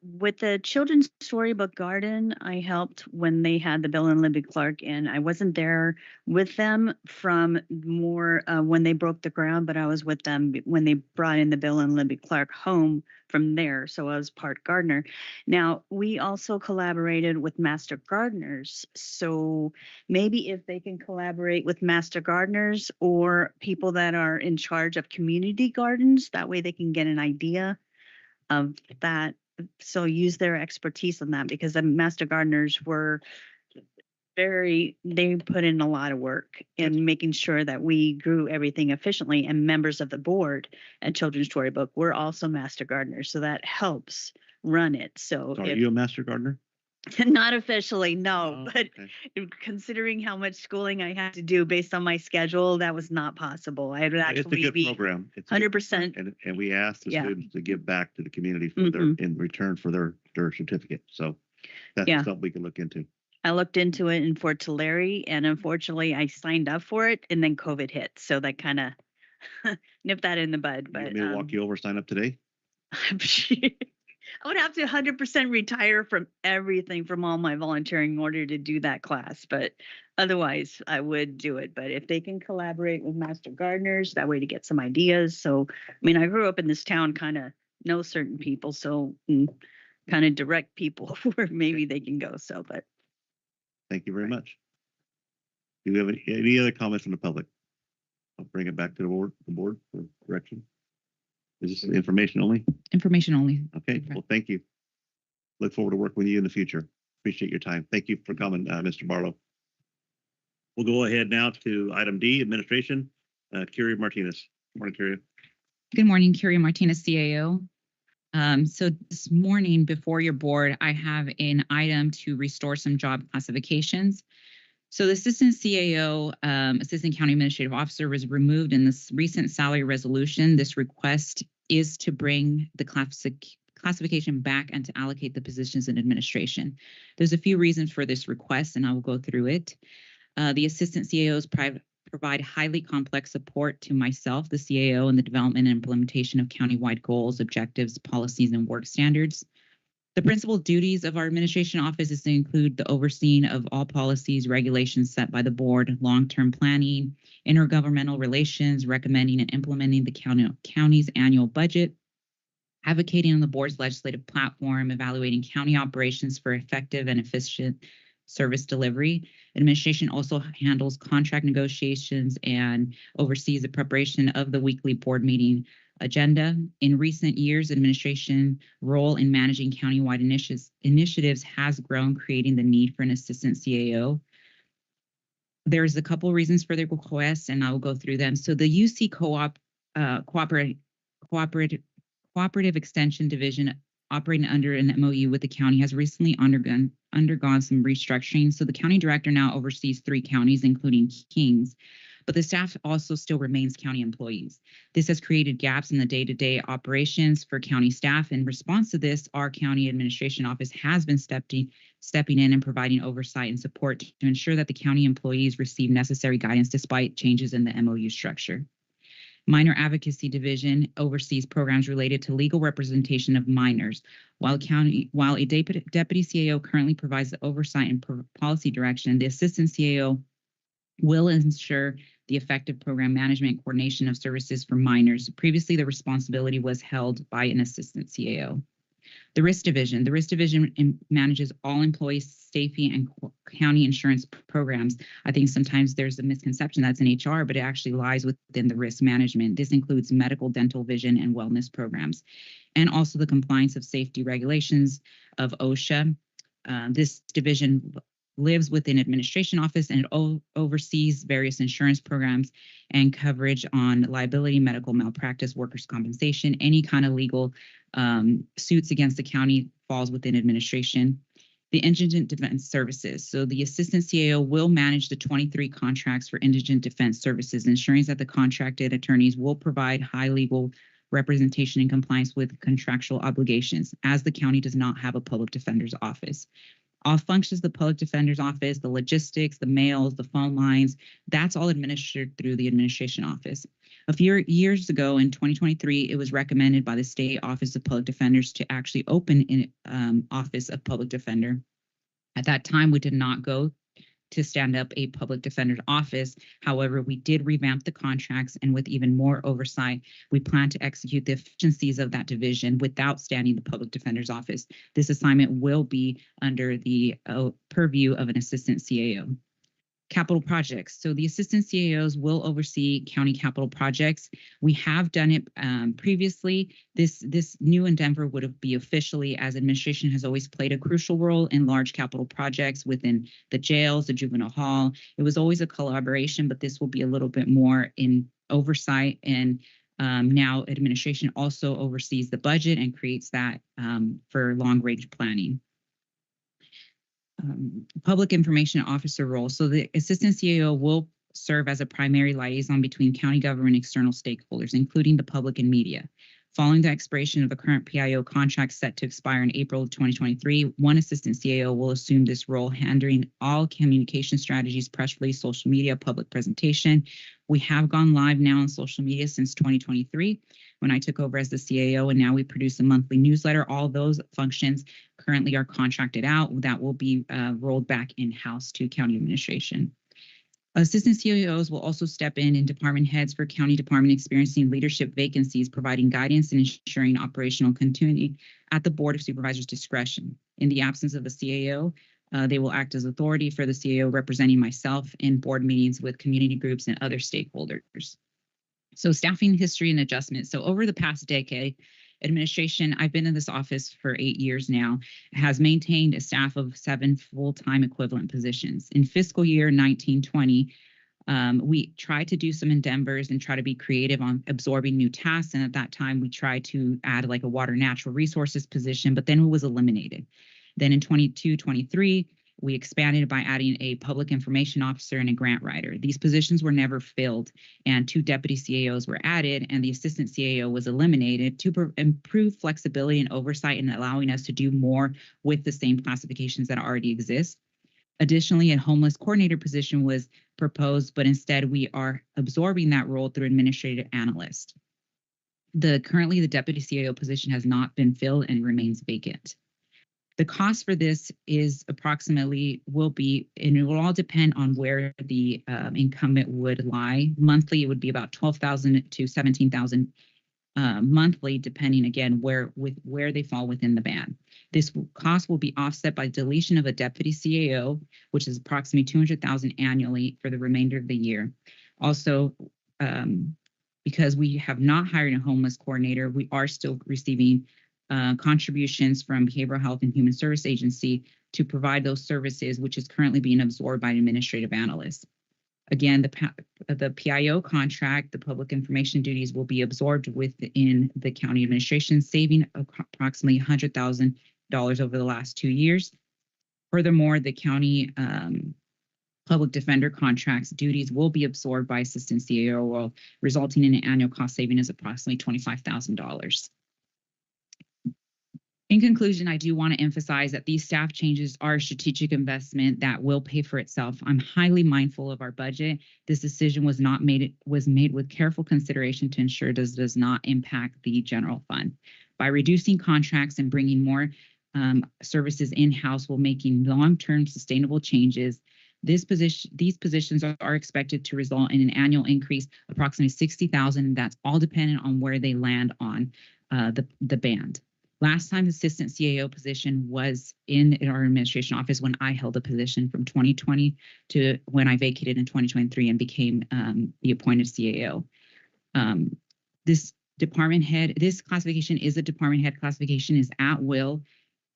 With the Children's Storybook Garden, I helped when they had the Bill and Libby Clark in. I wasn't there with them from more when they broke the ground, but I was with them when they brought in the Bill and Libby Clark home from there. So I was part gardener. Now, we also collaborated with Master Gardeners. So maybe if they can collaborate with Master Gardeners or people that are in charge of community gardens, that way they can get an idea of that. So use their expertise on that, because the Master Gardeners were they put in a lot of work in making sure that we grew everything efficiently, and members of the board at Children's Storybook were also Master Gardeners. So that helps run it. So Are you a Master Gardener? not officially, no, Oh, but okay. considering how much schooling I had to do based on my schedule, that was not possible. I would It's a actually good be program. It's a good 100%. program. And we ask the Yeah. students to give back to the community for in return for their certificate. So that's Yeah. something we can look into. I looked into it in Fort Tulare, and unfortunately I signed up for it and then COVID hit. So that kind of nipped that in the bud. You But want me to walk you over, sign up today? I would have to 100% retire from everything, from all my volunteering, in order to do that class. But otherwise, I would do it. But if they can collaborate with Master Gardeners, that way to get some ideas. So, I mean, I grew up in this town, kind of know certain people, so kind of direct people where maybe they can go. So, but Thank you very much. Do we have any other comments from the public? I'll bring it back to the board for direction. Is this information only? Information only. Okay, well, thank you. Look forward to working with you in the future. Appreciate your time. Thank you for coming, Mr. Barlow. We'll go ahead now to item D, administration. Curia Martinez. Morning, Curia. Good morning, Curia Martinez, CAO. So this morning before your board, I have an item to restore some job classifications. So the assistant CAO, assistant county administrative officer, was removed in this recent salary resolution. This request is to bring the classification back and to allocate the positions in administration. There's a few reasons for this request, and I will go through it. The assistant CAOs provide highly complex support to myself, the CAO, in the development and implementation of countywide goals, objectives, policies, and work standards. The principal duties of our administration office is to include the overseeing of all policies, regulations set by the board, long-term planning, intergovernmental relations, recommending and implementing the county's annual budget, advocating on the board's legislative platform, evaluating county operations for effective and efficient service delivery. Administration also handles contract negotiations and oversees the preparation of the weekly board meeting agenda. In recent years, administration role in managing countywide initiatives has grown, creating the need for an assistant CAO. There's a couple reasons for the request, and I will go through them. So the UC Cooperative Extension Division, operating under an MOU with the county, has recently undergone some restructuring. So the county director now oversees 3 counties, including Kings, but the staff also still remains county employees. This has created gaps in the day-to-day operations for county staff. In response to this, our county administration office has been stepping in and providing oversight and support to ensure that the county employees receive necessary guidance despite changes in the MOU structure. Minor Advocacy Division oversees programs related to legal representation of minors, while a deputy CAO currently provides the oversight and policy direction. The assistant CAO will ensure the effective program management and coordination of services for minors. Previously, the responsibility was held by an assistant CAO. The Risk Division manages all employee safety and county insurance programs. I think sometimes there's a misconception that's in HR, but it actually lies within the risk management. This includes medical, dental, vision, and wellness programs, and also the compliance of safety regulations of OSHA. This division lives within administration office and it oversees various insurance programs and coverage on liability, medical malpractice, workers' compensation. Any kind of legal suits against the county falls within administration. The Indigent Defense Services. So the assistant CAO will manage the 23 contracts for indigent defense services, ensuring that the contracted attorneys will provide high legal representation and compliance with contractual obligations, as the county does not have a public defender's office. All functions of the public defender's office, the logistics, the mails, the phone lines, that's all administered through the administration office. A few years ago in 2023, it was recommended by the State Office of Public Defenders to actually open an Office of Public Defender. At that time, we did not go to stand up a public defender's office. However, we did revamp the contracts, and with even more oversight, we plan to execute the efficiencies of that division without standing the public defender's office. This assignment will be under the purview of an assistant CAO. Capital projects. So the assistant CAOs will oversee county capital projects. We have done it previously. This new endeavor would be officially, as administration has always played a crucial role in large capital projects within the jails, the juvenile hall. It was always a collaboration, but this will be a little bit more in oversight. And now administration also oversees the budget and creates that for long range planning. Public information officer role. So the assistant CAO will serve as a primary liaison between county government and external stakeholders, including the public and media. Following the expiration of the current PIO contract set to expire in April of 2023, one assistant CAO will assume this role, handling all communication strategies, press release, social media, public presentation. We have gone live now on social media since 2023 when I took over as the CAO, and now we produce a monthly newsletter. All those functions currently are contracted out. That will be rolled back in-house to county administration. Assistant CAOs will also step in department heads for county department experiencing leadership vacancies, providing guidance and ensuring operational continuity at the Board of Supervisors' discretion. In the absence of a CAO, They will act as authority for the CAO, representing myself in board meetings with community groups and other stakeholders. So staffing history and adjustment. So over the past decade, administration, I've been in this office for 8 years now, has maintained a staff of 7 full-time equivalent positions. In fiscal year 1920, we tried to do some endeavors and try to be creative on absorbing new tasks. And at that time, we tried to add like a water natural resources position, but then it was eliminated. Then in 22-23, we expanded by adding a public information officer and a grant writer. These positions were never filled, and 2 deputy CAOs were added, and the assistant CAO was eliminated to improve flexibility and oversight and allowing us to do more with the same classifications that already exist. Additionally, a homeless coordinator position was proposed, but instead we are absorbing that role through administrative analyst. Currently, the deputy CAO position has not been filled and remains vacant. The cost for this is will be, and it will all depend on where the incumbent would lie. Monthly, it would be about $12,000 to $17,000 monthly, depending again where they fall within the band. This cost will be offset by deletion of a deputy CAO, which is approximately $200,000 annually for the remainder of the year. Also, because we have not hired a homeless coordinator, we are still receiving contributions from Behavioral Health and Human Service Agency to provide those services, which is currently being absorbed by an administrative analyst. Again, the PIO contract, the public information duties will be absorbed within the county administration, saving approximately $100,000 over the last 2 years. Furthermore, the county public defender contracts duties will be absorbed by assistant CAO, resulting in an annual cost saving of approximately $25,000. In conclusion, I do want to emphasize that these staff changes are a strategic investment that will pay for itself. I'm highly mindful of our budget. This decision was made with careful consideration to ensure this does not impact the general fund. By reducing contracts and bringing more services in-house while making long-term sustainable changes, these positions are expected to result in an annual increase approximately $60,000, and that's all dependent on where they land on the band. Last time the assistant CAO position was in our administration office when I held a position from 2020 to when I vacated in 2023 and became the appointed CAO. This classification is a department head classification, is at will.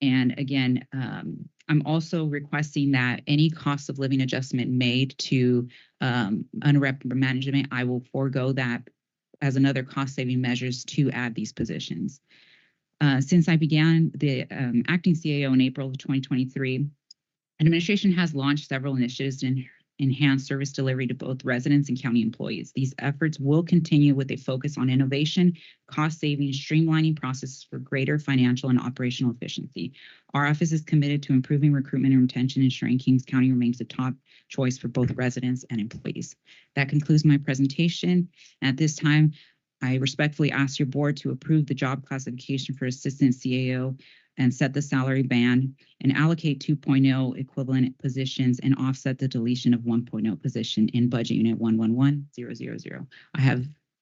And again, I'm also requesting that any cost of living adjustment made to unrepresented management, I will forego that as another cost saving measures to add these positions. Since I began the acting CAO in April of 2023, administration has launched several initiatives to enhance service delivery to both residents and county employees. These efforts will continue with a focus on innovation, cost saving, streamlining processes for greater financial and operational efficiency. Our office is committed to improving recruitment and retention, ensuring Kings County remains the top choice for both residents and employees. That concludes my presentation. At this time, I respectfully ask your board to approve the job classification for assistant CAO and set the salary band and allocate 2.0 equivalent positions and offset the deletion of 1.0 position in budget unit 111000.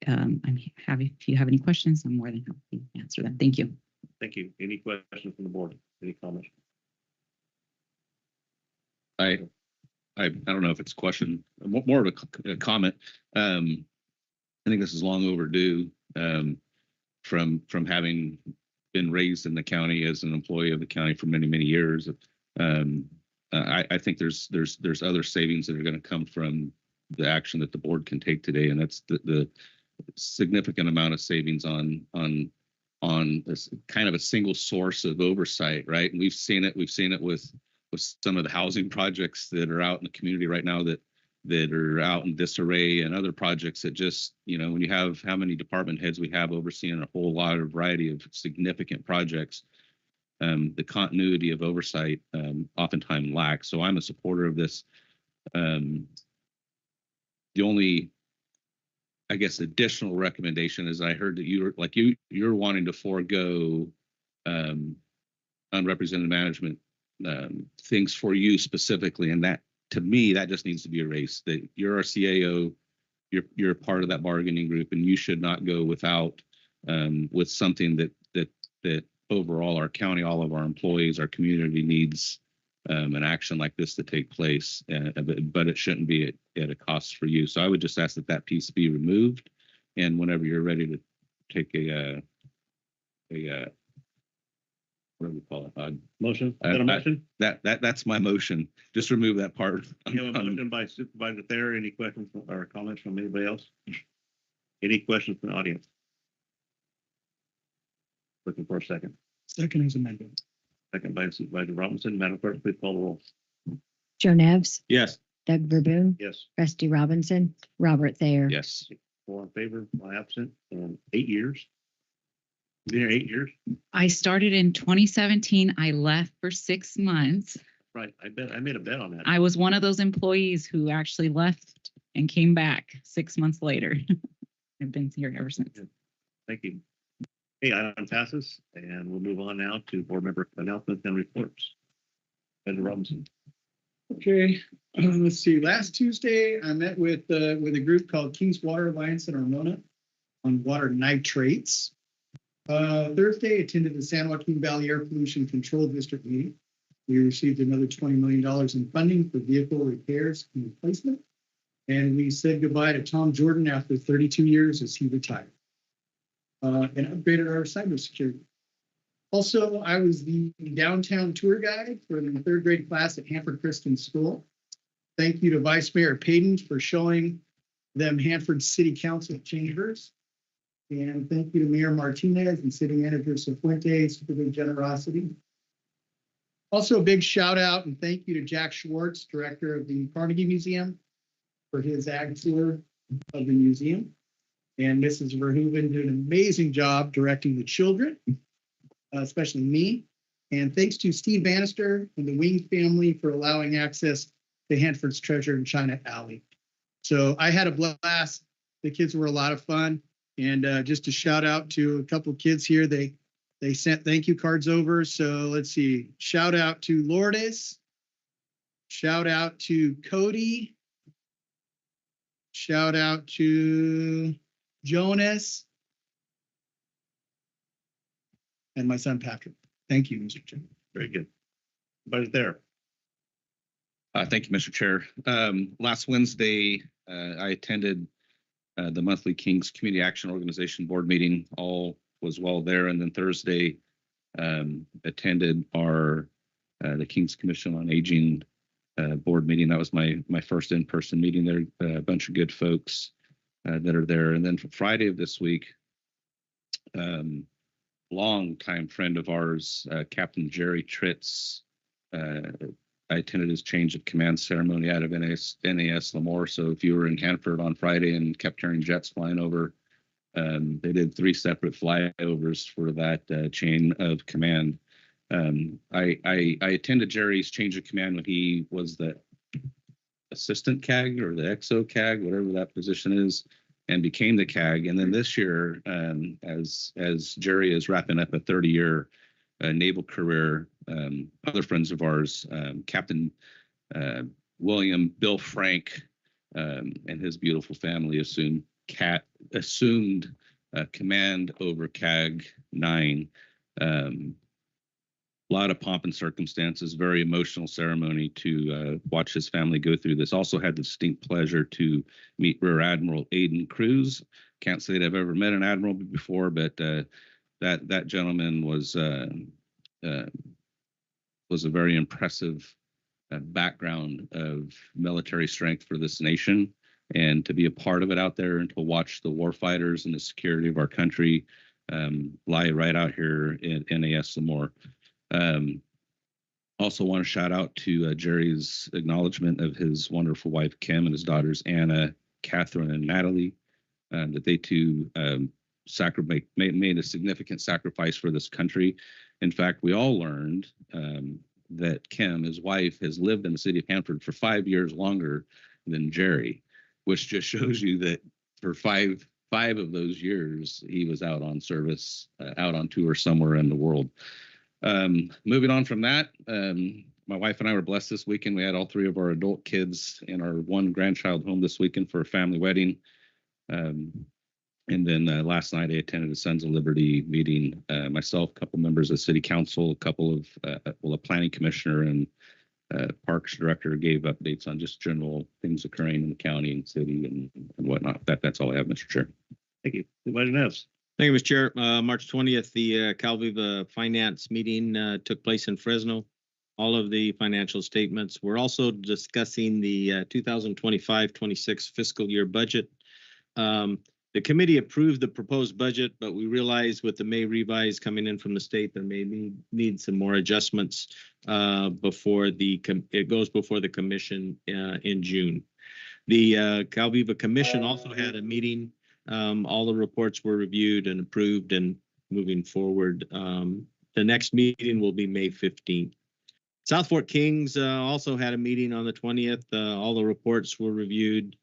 If you have any questions, I'm more than happy to answer them. Thank you. Thank you. Any questions from the board? Any comments? I don't know if it's a question, more of a comment. I think this is long overdue from having been raised in the county as an employee of the county for many, many years. I think there's other savings that are going to come from the action that the board can take today, and that's the significant amount of savings on this kind of a single source of oversight, right? And we've seen it with some of the housing projects that are out in the community right now that are out in disarray, and other projects that just, when you have how many department heads we have overseeing a whole lot of variety of significant projects, the continuity of oversight oftentimes lacks. So I'm a supporter of this. The only, I guess, additional recommendation is I heard that you're wanting to forego unrepresented management things for you specifically, and that, to me, that just needs to be erased. That you're our CAO, you're a part of that bargaining group, and you should not go without with something that overall our county, all of our employees, our community needs an action like this to take place, but it shouldn't be at a cost for you. So I would just ask that that piece be removed, and whenever you're ready to take a what do we call it? Motion? Is that a motion? That's my motion. Just remove that part. You have a motion by Supervisor Thayer. Any questions or comments from anybody else? Any questions from the audience? Looking for a second. Second is amended. Second by Supervisor Robinson. Madam Clerk, please call the roll. Joe Nevs, Yes. Doug Verboon, Yes. Rusty Robinson, Robert Thayer. Yes. 4 in favor, 1 absent, and 8 years. Been here 8 years? I started in 2017. I left for 6 months. Right. I bet I made a bet on that. I was one of those employees who actually left and came back 6 months later. I've been here ever since. Thank you. Okay, item passes, and we'll move on now to board member announcements and reports. Supervisor Robinson. Okay, let's see. Last Tuesday, I met with a group called Kings Water Alliance in Armona on water nitrates. Thursday, attended the San Joaquin Valley Air Pollution Control District meeting. We received another $20 million in funding for vehicle repairs and replacement. And we said goodbye to Tom Jordan after 32 years as he retired. And upgraded our cybersecurity. Also, I was the downtown tour guide for the 3rd grade class at Hanford Christian School. Thank you to Vice Mayor Payton for showing them Hanford City Council chambers. And thank you to Mayor Martinez and City Manager Cifuentes for their generosity. Also, a big shout out and thank you to Jack Schwartz, Director of the Carnegie Museum, for his ag tour of the museum. And Mrs. Verhoeven did an amazing job directing the children, especially me. And thanks to Steve Bannister and the Wing family for allowing access to Hanford's Treasure in China Alley. So I had a blast. The kids were a lot of fun. And just a shout out to a couple of kids here. They sent thank you cards over. So let's see. Shout out to Lourdes. Shout out to Cody. Shout out to Jonas. And my son, Patrick. Thank you, Mr. Chairman. Very good. Everybody's there. Thank you, Mr. Chair. Last Wednesday, I attended the monthly Kings Community Action Organization board meeting. All was well there. And then Thursday, attended the Kings Commission on Aging board meeting. That was my first in-person meeting there. A bunch of good folks that are there. And then Friday of this week, long-time friend of ours, Captain Jerry Tritz. I attended his change of command ceremony out of NAS Lemoore. So if you were in Hanford on Friday and kept hearing jets flying over, they did 3 separate flyovers for that chain of command. I attended Jerry's change of command when he was the assistant CAG or the XO CAG, whatever that position is, and became the CAG. And then this year, as Jerry is wrapping up a 30-year naval career, other friends of ours, Captain William Bill Frank and his beautiful family assumed command over CAG 9. A lot of pomp and circumstances, very emotional ceremony to watch his family go through this. Also had the distinct pleasure to meet Rear Admiral Aiden Cruz. Can't say that I've ever met an admiral before, but that gentleman was a very impressive background of military strength for this nation, and to be a part of it out there and to watch the war fighters and the security of our country lie right out here in NAS Lemoore. Also want to shout out to Jerry's acknowledgement of his wonderful wife, Kim, and his daughters, Anna, Catherine, and Natalie, that they too made a significant sacrifice for this country. In fact, we all learned that Kim, his wife, has lived in the city of Hanford for 5 years longer than Jerry, which just shows you that for five of those years, he was out on service, out on tour somewhere in the world. Moving on from that, my wife and I were blessed this weekend. We had all 3 of our adult kids and our 1 grandchild home this weekend for a family wedding. And then last night I attended a Sons of Liberty meeting, myself, a couple members of city council, a couple of, a planning commissioner, and Parks Director gave updates on just general things occurring in the county and city and whatnot. That's all I have, Mr. Chair. Thank you. Supervisor Neves. Thank you, Mr. Chair. March 20th, the Calviva Finance meeting took place in Fresno. All of the financial statements. We're also discussing the 2025-26 fiscal year budget. The committee approved the proposed budget, but we realized with the May revise coming in from the state, there may need some more adjustments before it goes before the commission in June. The Calviva Commission also had a meeting. All the reports were reviewed and approved and moving forward. The next meeting will be May 15th. South Fork Kings also had a meeting on the 20th. All the reports were reviewed.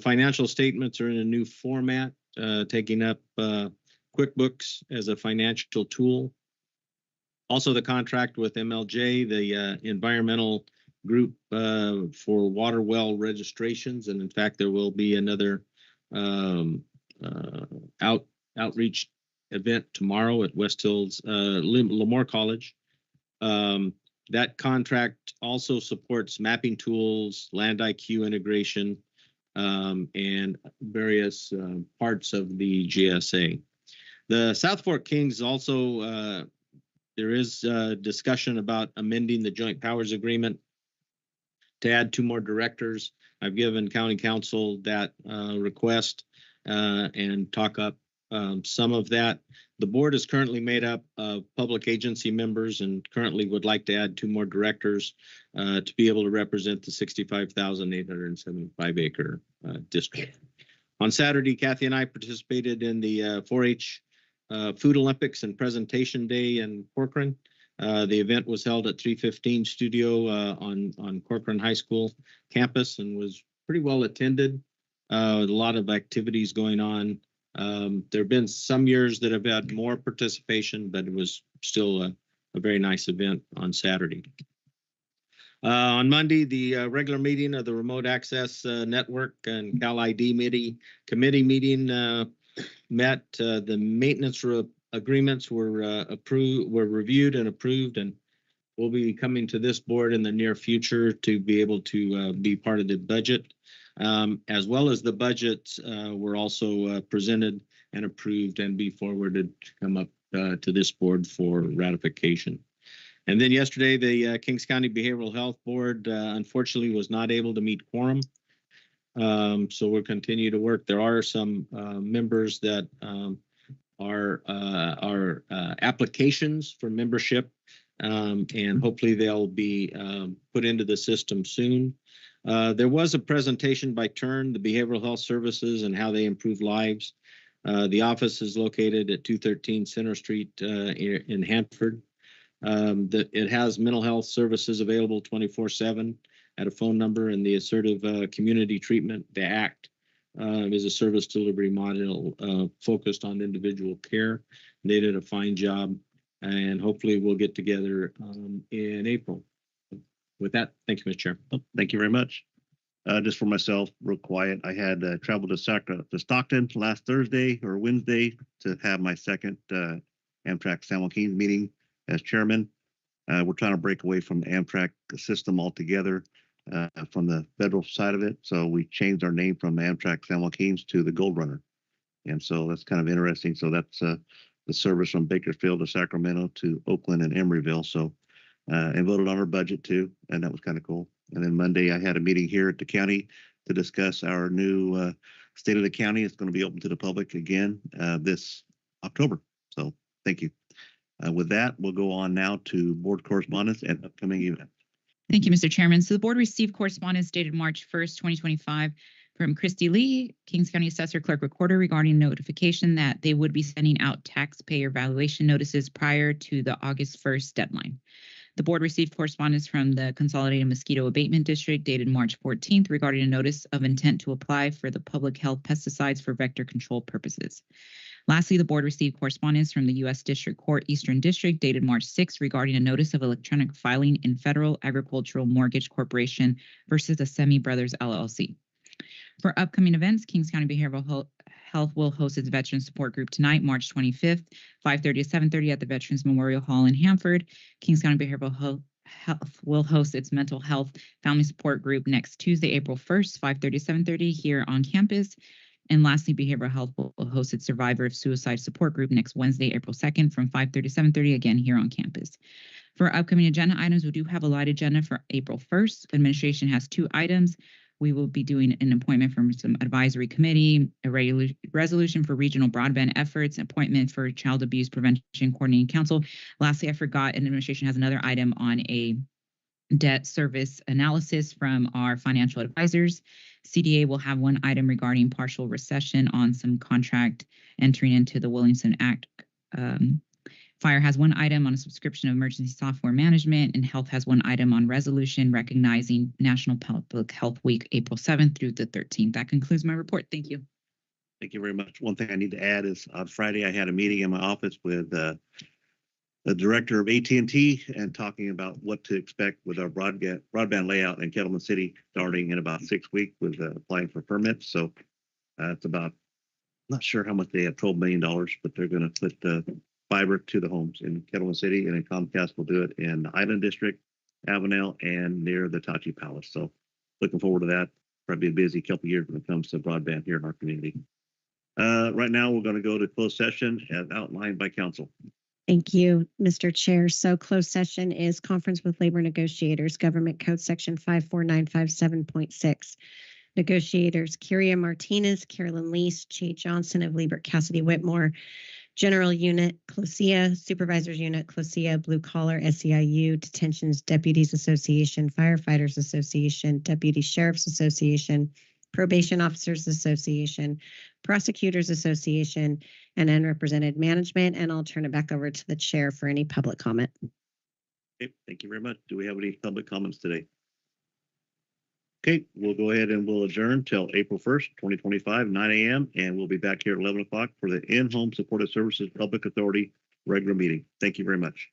Financial statements are in a new format, taking up QuickBooks as a financial tool. Also, the contract with MLJ, the environmental group for water well registrations. And in fact, there will be another outreach event tomorrow at West Hills Lemoore College. That contract also supports mapping tools, Land IQ integration, and various parts of the GSA. The South Fork Kings also, there is discussion about amending the Joint Powers Agreement to add 2 more directors. I've given County Council that request and talk up some of that. The board is currently made up of public agency members and currently would like to add 2 more directors to be able to represent the 65,875 acre district. On Saturday, Kathy and I participated in the 4-H Food Olympics and Presentation Day in Corcoran. The event was held at 315 Studio on Corcoran High School campus and was pretty well attended. A lot of activities going on. There have been some years that have had more participation, but it was still a very nice event on Saturday. On Monday, the regular meeting of the Remote Access Network and Cal ID committee meeting met. The maintenance agreements were reviewed and approved, and will be coming to this board in the near future to be able to be part of the budget. As well as the budgets were also presented and approved and be forwarded to come up to this board for ratification. And then yesterday, the Kings County Behavioral Health Board unfortunately was not able to meet quorum. So we'll continue to work. There are some members that are applications for membership, and hopefully they'll be put into the system soon. There was a presentation by Turn, the Behavioral Health Services and how they improve lives. The office is located at 213 Center Street in Hanford. It has mental health services available 24/7 at a phone number, and the Assertive Community Treatment, the ACT, is a service delivery model focused on individual care. They did a fine job, and hopefully we'll get together in April. With that, thank you, Mr. Chair. Thank you very much. Just for myself, real quiet, I had traveled to Stockton last Thursday or Wednesday to have my second Amtrak San Juan Kings meeting as chairman. We're trying to break away from the Amtrak system altogether from the federal side of it. So we changed our name from Amtrak San Juan Kings to the Gold Runner. And so that's kind of interesting. So that's the service from Bakersfield to Sacramento to Oakland and Emeryville. So and voted on our budget too, and that was kind of cool. And then Monday, I had a meeting here at the county to discuss our new state of the county. It's going to be open to the public again this October. So thank you. With that, we'll go on now to board correspondence and upcoming events. Thank you, Mr. Chairman. So the board received correspondence dated March 1st, 2025 from Christy Lee, Kings County Assessor Clerk Recorder, regarding notification that they would be sending out taxpayer valuation notices prior to the August 1st deadline. The board received correspondence from the Consolidated Mosquito Abatement District dated March 14th regarding a notice of intent to apply for the public health pesticides for vector control purposes. Lastly, the board received correspondence from the U.S. District Court Eastern District dated March 6th regarding a notice of electronic filing in Federal Agricultural Mortgage Corporation versus Assemi Brothers LLC. For upcoming events, Kings County Behavioral Health will host its Veterans Support Group tonight, March 25th, 5:30 to 7:30 at the Veterans Memorial Hall in Hanford. Kings County Behavioral Health will host its mental health family support group next Tuesday, April 1st, 5:30 to 7:30 here on campus. And lastly, Behavioral Health will host its Survivor of Suicide support group next Wednesday, April 2nd from 5:30 to 7:30 again here on campus. For upcoming agenda items, we do have a light agenda for April 1st. Administration has 2 items. We will be doing an appointment from some advisory committee, a resolution for regional broadband efforts, appointment for child abuse prevention coordinating council. Lastly, I forgot, administration has another item on a debt service analysis from our financial advisors. CDA will have 1 item regarding partial recession on some contract entering into the Williamson Act. Fire has 1 item on a subscription of emergency software management, and health has 1 item on resolution recognizing National Public Health Week, April 7th through the 13th. That concludes my report. Thank you. Thank you very much. One thing I need to add is on Friday, I had a meeting in my office with the director of AT&T and talking about what to expect with our broadband layout in Kettleman City starting in about 6 weeks with applying for permits. So it's about, not sure how much they have, $12 million, but they're going to put the fiber to the homes in Kettleman City, and then Comcast will do it in the Highland District, Avenel, and near the Tachi Palace. So looking forward to that. Probably a busy couple years when it comes to broadband here in our community. Right now, we're going to go to closed session as outlined by council. Thank you, Mr. Chair. So closed session is conference with labor negotiators, Government Code Section 54957.6. Negotiators, Kyria Martinez, Carolyn Lease, Jay Johnson of Liebert Cassidy Whitmore, General Unit, CLOSIA, Supervisors Unit, CLOSIA, Blue Collar, SEIU, Detentions Deputies Association, Firefighters Association, Deputy Sheriffs Association, Probation Officers Association, Prosecutors Association, and unrepresented management. And I'll turn it back over to the chair for any public comment. Okay, thank you very much. Do we have any public comments today? Okay, we'll go ahead and we'll adjourn till April 1st, 2025, 9 a.m. And we'll be back here at 11 o'clock for the In-Home Supportive Services Public Authority regular meeting. Thank you very much.